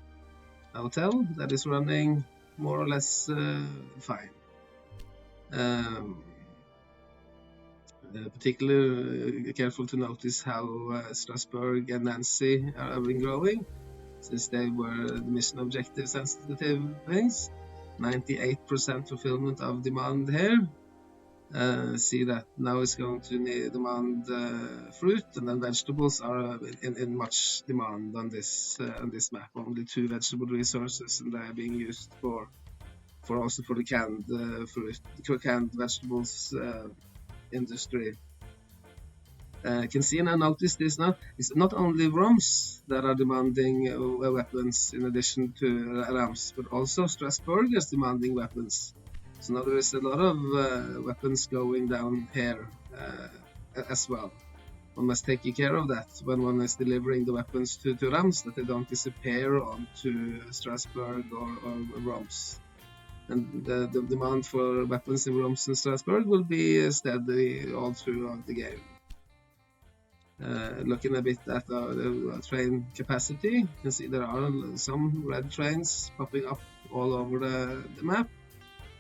hotel that is running more or less fine. Particularly careful to notice how Strasbourg and Nancy have been growing, since they were the mission objective sensitive things. 98% fulfillment of demand here. See that now it's going to demand fruit, and then vegetables are in much demand on this map. Only 2 vegetable resources, and they are being used for also for the canned fruit, canned vegetables industry. Can see and I notice this now. It's not only Roms that are demanding weapons in addition to Rams, but also Strasbourg is demanding weapons. So now there is a lot of weapons going down here as well. One must take care of that when one is delivering the weapons to Rams, that they don't disappear onto Strasbourg or Roms. And the demand for weapons in Roms and Strasbourg will be steady all throughout the game. Looking a bit at the train capacity, you can see there are some red trains popping up all over the map.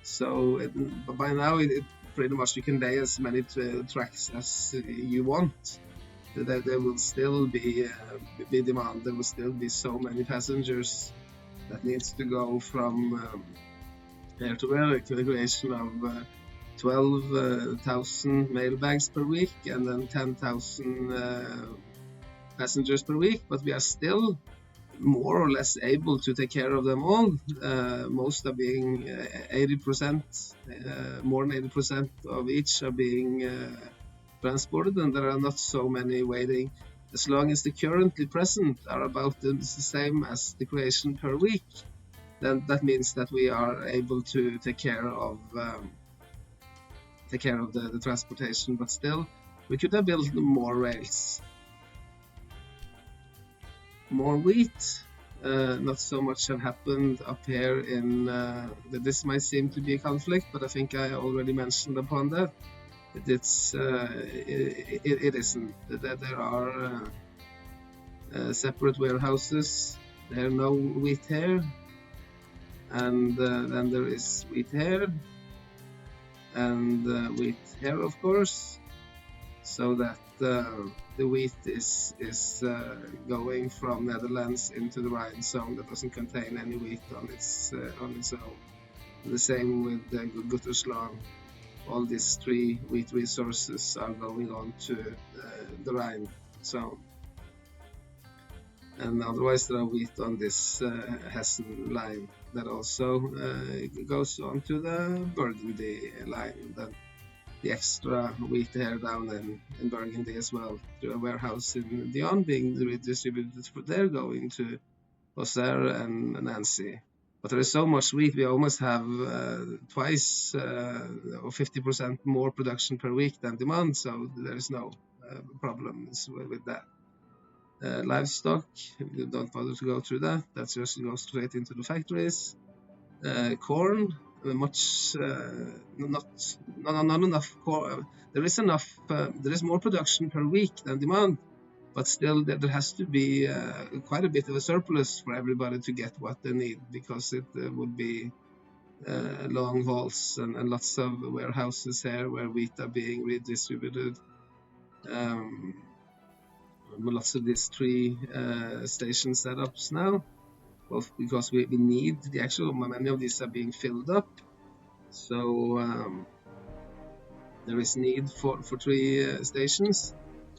So by now, it pretty much you can lay as many tracks as you want. There will still be demand. There will still be so many passengers that needs to go from here to there, to the creation of 12,000 mail bags per week and then 10,000 passengers per week, but we are still more or less able to take care of them all. Most are being 80%, more than 80% of each are being transported, and there are not so many waiting. As long as the currently present are about the same as the creation per week, then that means that we are able to take care of the transportation, but still we could have built more rails. More wheat, not so much have happened up here in this might seem to be a conflict, but I think I already mentioned upon that. It isn't. There are separate warehouses. There are no wheat here, and then there is wheat here, and wheat here, of course, so that the wheat is going from Netherlands into the Rhine zone that doesn't contain any wheat on its own. The same with Guttersland. All these 3 wheat resources are going on to the Rhine zone. And otherwise there are wheat on this Hessen line that also goes on to the Burgundy line. Then the extra wheat here down in Burgundy as well, to a warehouse in Dijon being redistributed for there, going to Auxerre and Nancy. But there is so much wheat, we almost have twice or 50% more production per week than demand, so there is no problems with that. Livestock, you don't bother to go through that, that just goes straight into the factories. Corn, much not enough corn. There is enough. There is more production per week than demand, but still there has to be quite a bit of a surplus for everybody to get what they need, because it would be long hauls and lots of warehouses here where wheat are being redistributed. Lots of these 3 station setups now, both because we need the actual, many of these are being filled up, so there is need for 3 stations,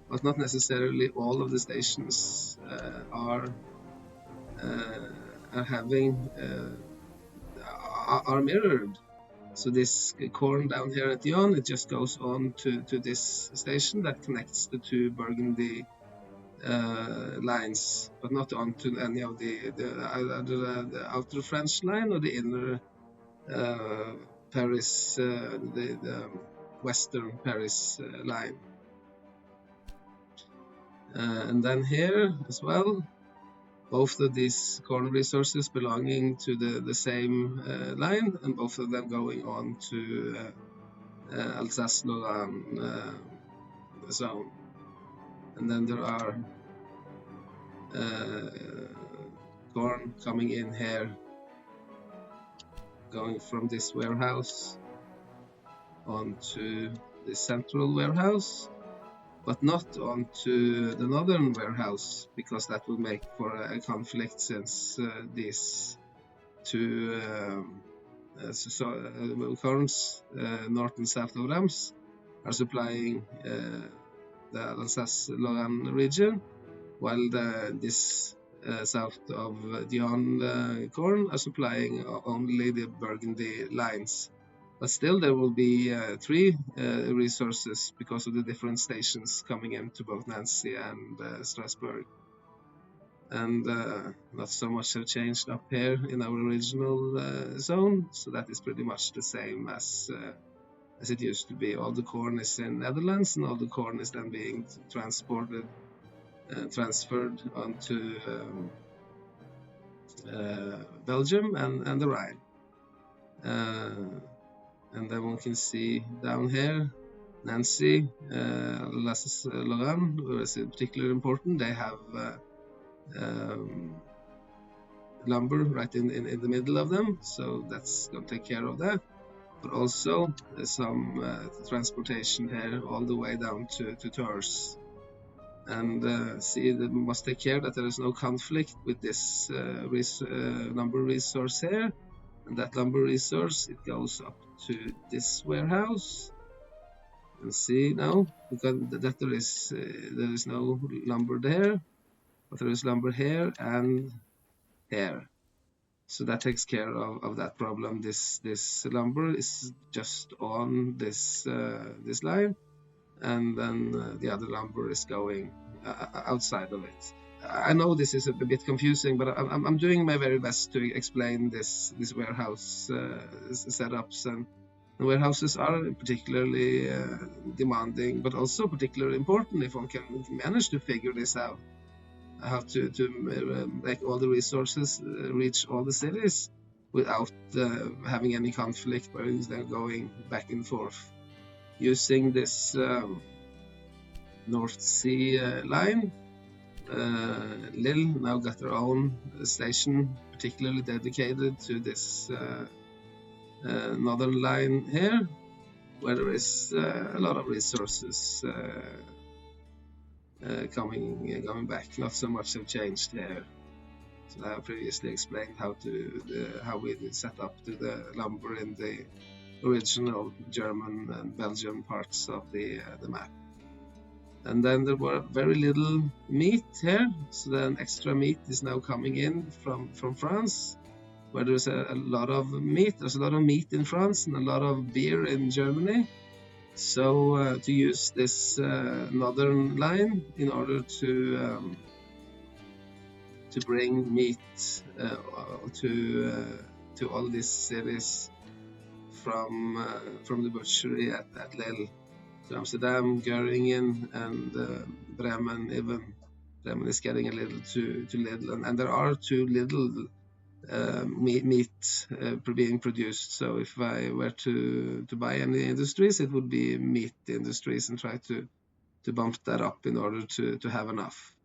but not necessarily all of the stations are having are mirrored. So this corn down here at Dijon, it just goes on to this station that connects the 2 Burgundy lines, but not onto any of either the outer French line or the inner Paris, the western Paris line. And then here as well, both of these corn resources belonging to the same line, and both of them going on to Alsace-Lorraine zone. And then there are corn coming in here, going from this warehouse onto the central warehouse, but not onto the northern warehouse, because that will make for a conflict, since these 2 corns north and south of Rams are supplying the Alsace-Lorraine region, while this south of Dijon corn are supplying only the Burgundy lines. But still, there will be three resources because of the different stations coming into both Nancy and Strasbourg. And not so much have changed up here in our original zone, so that is pretty much the same as it used to be. All the corn is in Netherlands, and all the corn is then being transferred onto Belgium and the Rhine. And then one can see down here, Nancy, Alsace-Lorraine is particularly important. They have lumber right in the middle of them, so that's going to take care of that. But also some transportation here all the way down to Tours. And see, we must take care that there is no conflict with this lumber resource here. And that lumber resource, it goes up to this warehouse. And see now, because that there is no lumber there, but there is lumber here and here. So that takes care of that problem. This lumber is just on this line, and then the other lumber is going outside of it. I know this is a bit confusing, but I'm doing my very best to explain this warehouse setups. And the warehouses are particularly demanding, but also particularly important if one can manage to figure this out. How to make all the resources reach all the cities without having any conflict where they're going back and forth. Using this North Sea line, Lille now got their own station particularly dedicated to this northern line here, where there is a lot of resources coming back. Not so much have changed there. So I have previously explained how we set up the lumber in the original German and Belgian parts of the map. And then there were very little meat here, so then extra meat is now coming in from France, where there's a lot of meat. There's a lot of meat in France and a lot of beer in Germany. So to use this northern line in order to bring meat to all these cities from the butchery at Lille, to Amsterdam, Göringen, and Bremen. Even Bremen is getting a little too little, and there are too little meat being produced. So if I were to buy any industries, it would be meat industries, and try to bump that up in order to have enough.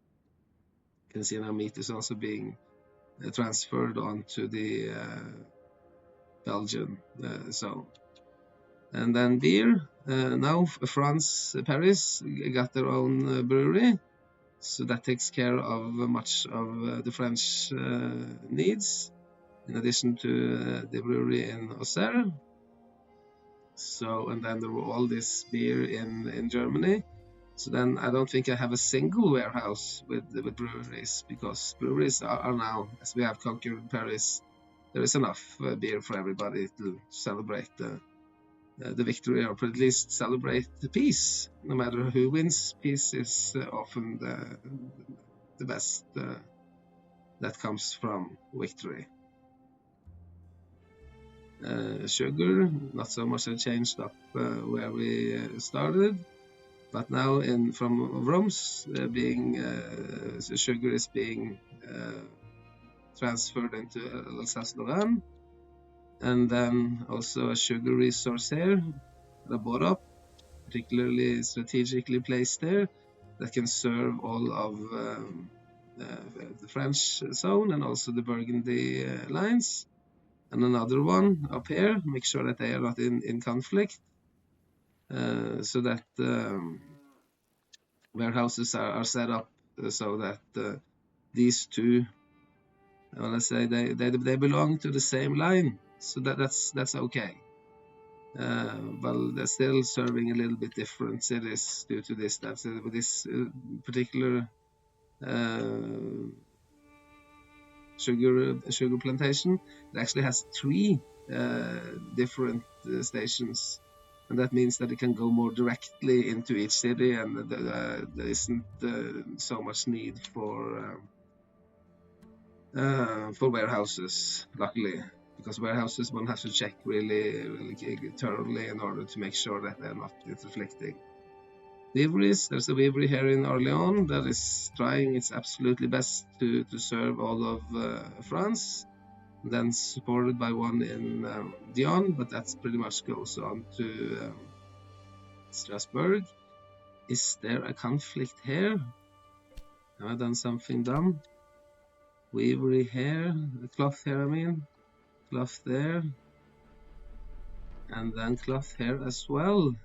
You can see now meat is also being transferred onto the Belgian zone. And then beer, now France, Paris got their own brewery, so that takes care of much of the French needs, in addition to the brewery in Auxerre. So, and then there were all this beer in Germany. So then I don't think I have a single warehouse with breweries, because breweries are now, as we have conquered Paris, there is enough beer for everybody to celebrate the victory, or at least celebrate the peace. No matter who wins, peace is often the best that comes from victory. Sugar, not so much have changed up where we started, but now from Worms, sugar is being transferred into Alsace-Lorraine. And then also a sugar resource here, the Borop, particularly strategically placed there, that can serve all of the French zone and also the Burgundy lines. And another one up here, make sure that they are not in conflict, so that warehouses are set up so that these two, let's say they belong to the same line. so that's okay. Well, they're still serving a little bit different cities due to this. That's this particular sugar plantation. It actually has 3 different stations, and that means that it can go more directly into each city, and there isn't so much need for warehouses, luckily, because warehouses one has to check really thoroughly in order to make sure that they're not conflicting. Weaveries, there's a weavery here in Orléans that is trying its absolutely best to serve all of France, then supported by one in Dijon, but that's pretty much goes on to Strasbourg. Is there a conflict here? Have I done something dumb? Weavery here, cloth here, I mean, cloth there, and then cloth here as well.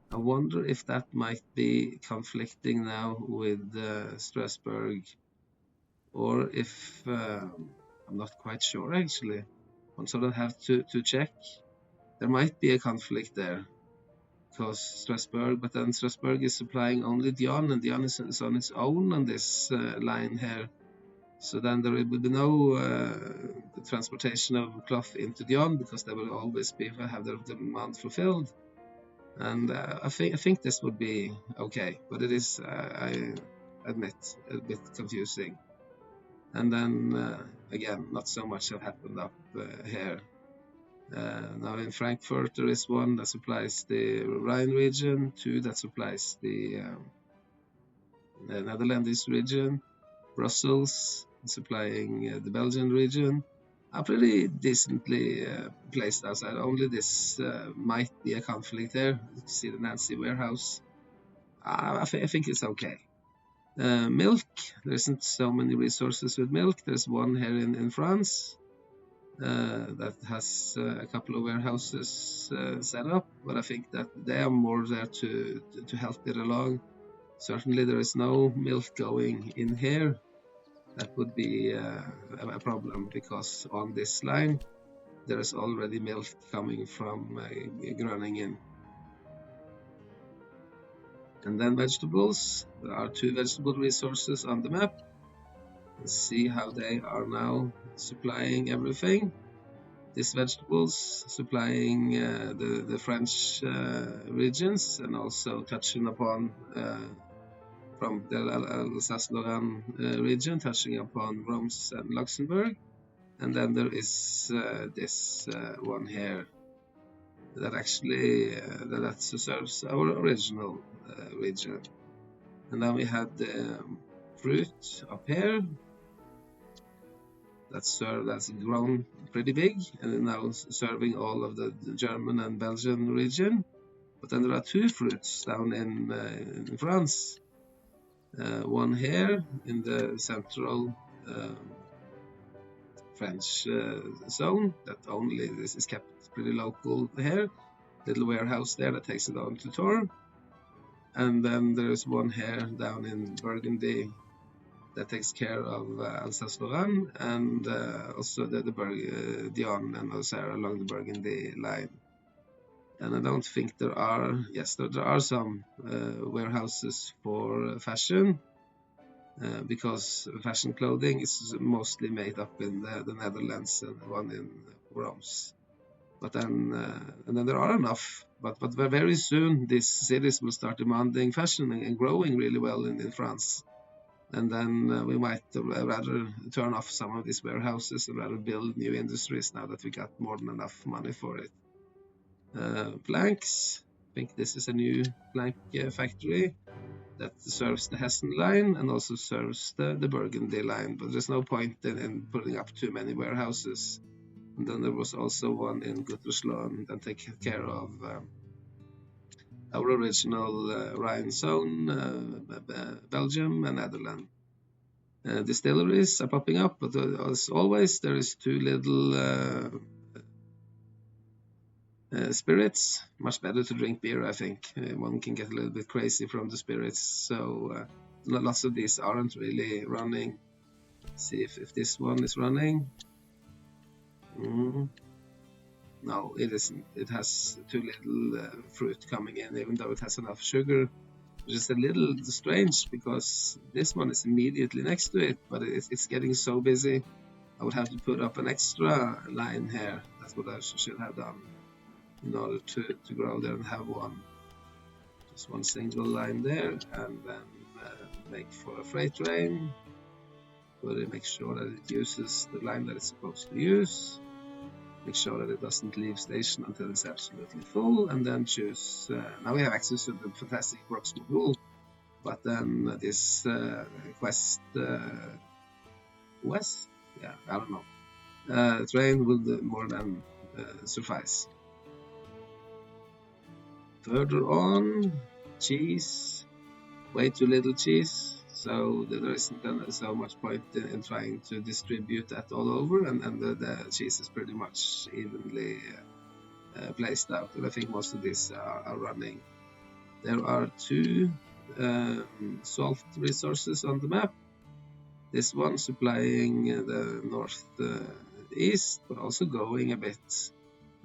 I wonder if that might be conflicting now with Strasbourg, or if I'm not quite sure actually. One sort of have to check. There might be a conflict there, because Strasbourg, but then Strasbourg is supplying only Dijon, and Dijon is on its own on this line here. So then there will be no transportation of cloth into Dijon, because they will always have their demand fulfilled. And I think this would be okay, but it is, I admit, a bit confusing. And then again, not so much have happened up here. Now in Frankfurt, there is one that supplies the Rhine region, 2 that supplies the Netherlands region, Brussels supplying the Belgian region. Are pretty decently placed outside. Only this might be a conflict there. You see the Nancy warehouse. I think it's okay. Milk, there isn't so many resources with milk. There's one here in France that has a couple of warehouses set up, but I think that they are more there to help it along. Certainly there is no milk going in here. That would be a problem, because on this line there is already milk coming from Groningen. And then vegetables, there are 2 vegetable resources on the map. Let's see how they are now supplying everything. These vegetables supplying the French regions, and also touching upon from the Alsace-Lorraine region, touching upon Reims and Luxembourg. And then there is this one here that actually that serves our original region. And then we had the fruit up here that's grown pretty big, and now serving all of the German and Belgian region. But then there are 2 fruits down in France. One here in the central French zone, that only this is kept pretty local here. Little warehouse there that takes it on to Tours. And then there's one here down in Burgundy that takes care of Alsace-Lorraine, and also the Dijon and Auxerre along the Burgundy line. And I don't think there are, yes, there are some warehouses for fashion, because fashion clothing is mostly made up in the Netherlands and one in Reims. But then, and then there are enough, but very soon these cities will start demanding fashion and growing really well in France. And then we might rather turn off some of these warehouses and rather build new industries now that we got more than enough money for it. Planks, I think this is a new plank factory that serves the Hessen line and also serves the Burgundy line, but there's no point in putting up too many warehouses. And then there was also one in Gütersloh that takes care of our original Rhine zone, Belgium and Netherlands. Distilleries are popping up, but as always there is too little spirits. Much better to drink beer, I think. One can get a little bit crazy from the spirits, so lots of these aren't really running. Let's see if this one is running. No, it isn't. It has too little fruit coming in, even though it has enough sugar. Which is a little strange because this one is immediately next to it, but it's getting so busy. I would have to put up an extra line here. That's what I should have done in order to grow there and have just one single line there, and then make for a freight train. But make sure that it uses the line that it's supposed to use. Make sure that it doesn't leave station until it's absolutely full, and then choose. Now we have access to the fantastic Rocks module, but then this quest west, yeah, I don't know. Train will more than suffice. Further on, cheese, way too little cheese. So there isn't so much point in trying to distribute that all over, and the cheese is pretty much evenly placed out. And I think most of these are running. There are two salt resources on the map. This one supplying the northeast, but also going a bit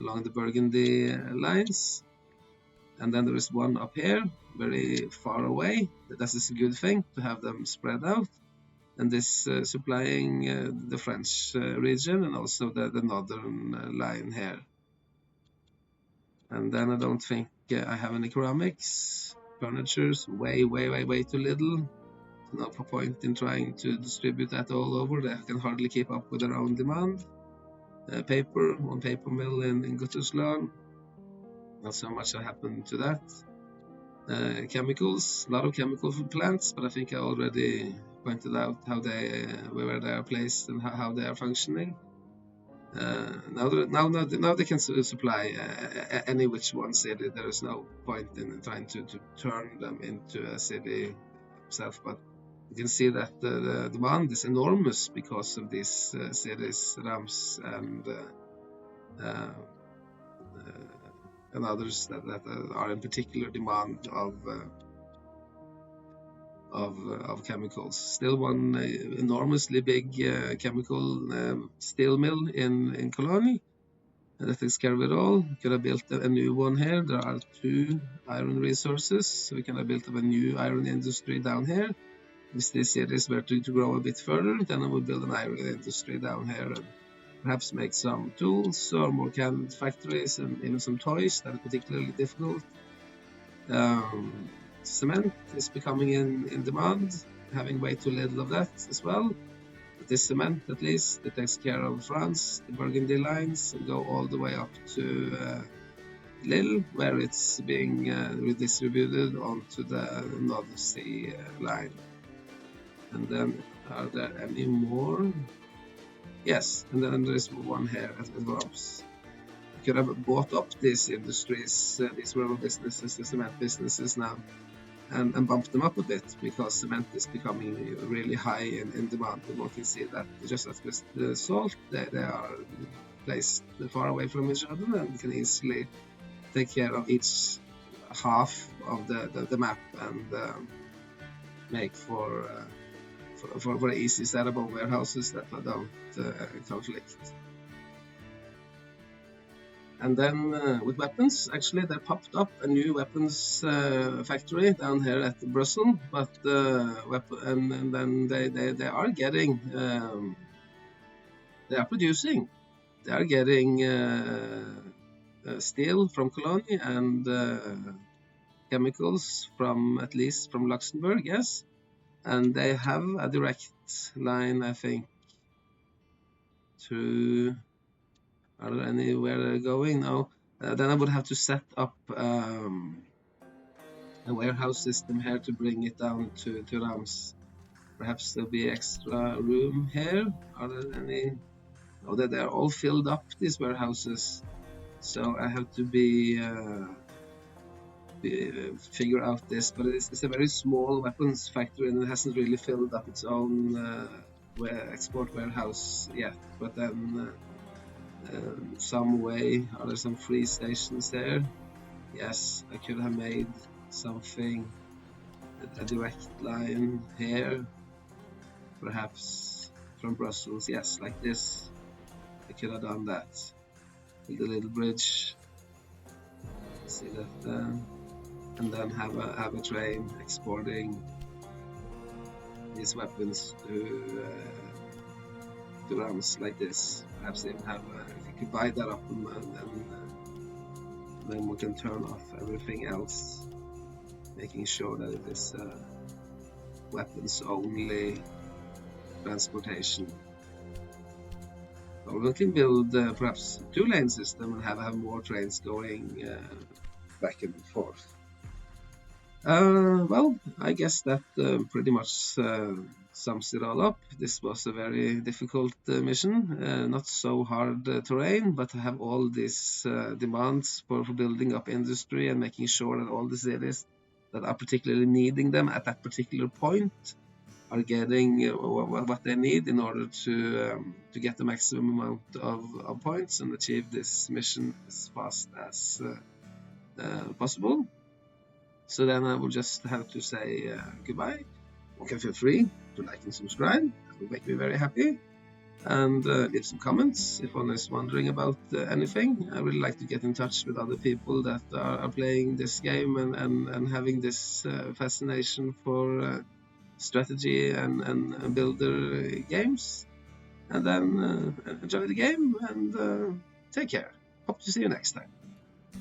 along the Burgundy lines. And then there is one up here, very far away. That is a good thing to have them spread out. And this supplying the French region and also the northern line here. And then I don't think I have any ceramics. Furniture's way too little. No point in trying to distribute that all over. They can hardly keep up with their own demand. Paper, one paper mill in Guttersland. Not so much happened to that. Chemicals, a lot of chemical food plants, but I think I already pointed out how where they are placed and how they are functioning. Now they can supply any which one city. There is no point in trying to turn them into a city itself, but you can see that the demand is enormous because of these cities, Rams and others that are in particular demand of chemicals. Still one enormously big chemical steel mill in Cologne. That takes care of it all. Could have built a new one here. There are two iron resources, so we can have built up a new iron industry down here. If these cities were to grow a bit further, then I would build an iron industry down here and perhaps make some tools or more canned factories and even some toys that are particularly difficult. Cement is becoming in demand, having way too little of that as well. But this cement, at least, it takes care of France, the Burgundy lines, and go all the way up to Lille, where it's being redistributed onto the North Sea line. And then, are there any more? Yes, and then there is one here at Worms. You could have bought up these industries, these rural businesses, the cement businesses now, and bump them up a bit, because cement is becoming really high in demand. And one can see that just as with the salt, they are placed far away from each other and can easily take care of each half of the map and make for easy setup of warehouses that don't conflict. And then with weapons, actually they popped up a new weapons factory down here at Brussels, but and then they are getting they are producing, they are getting steel from Cologne and chemicals from at least from Luxembourg, yes. And they have a direct line, I think, to... Are there anywhere they're going? No. Then I would have to set up a warehouse system here to bring it down to Rams. Perhaps there'll be extra room here. Are there any? No, they are all filled up, these warehouses. So I have to figure out this, but it's a very small weapons factory and it hasn't really filled up its own export warehouse yet. But then some way, are there some free stations there? Yes, I could have made something, a direct line here, perhaps from Brussels. Yes, like this. I could have done that. build a little bridge. See that, and then have a train exporting these weapons to runs like this. Perhaps even have if you could buy that up, and then we can turn off everything else, making sure that it is weapons only transportation. Or we can build perhaps a 2-lane system and have more trains going back and forth. Well, I guess that pretty much sums it all up. This was a very difficult mission, not so hard terrain, but to have all these demands for building up industry and making sure that all the cities that are particularly needing them at that particular point are getting what they need in order to get the maximum amount of points and achieve this mission as fast as possible. So then I will just have to say goodbye. You can feel free to like and subscribe. That will make me very happy. And leave some comments if one is wondering about anything. I really like to get in touch with other people that are playing this game and having this fascination for strategy and builder games. And then enjoy the game and take care. Hope to see you next time.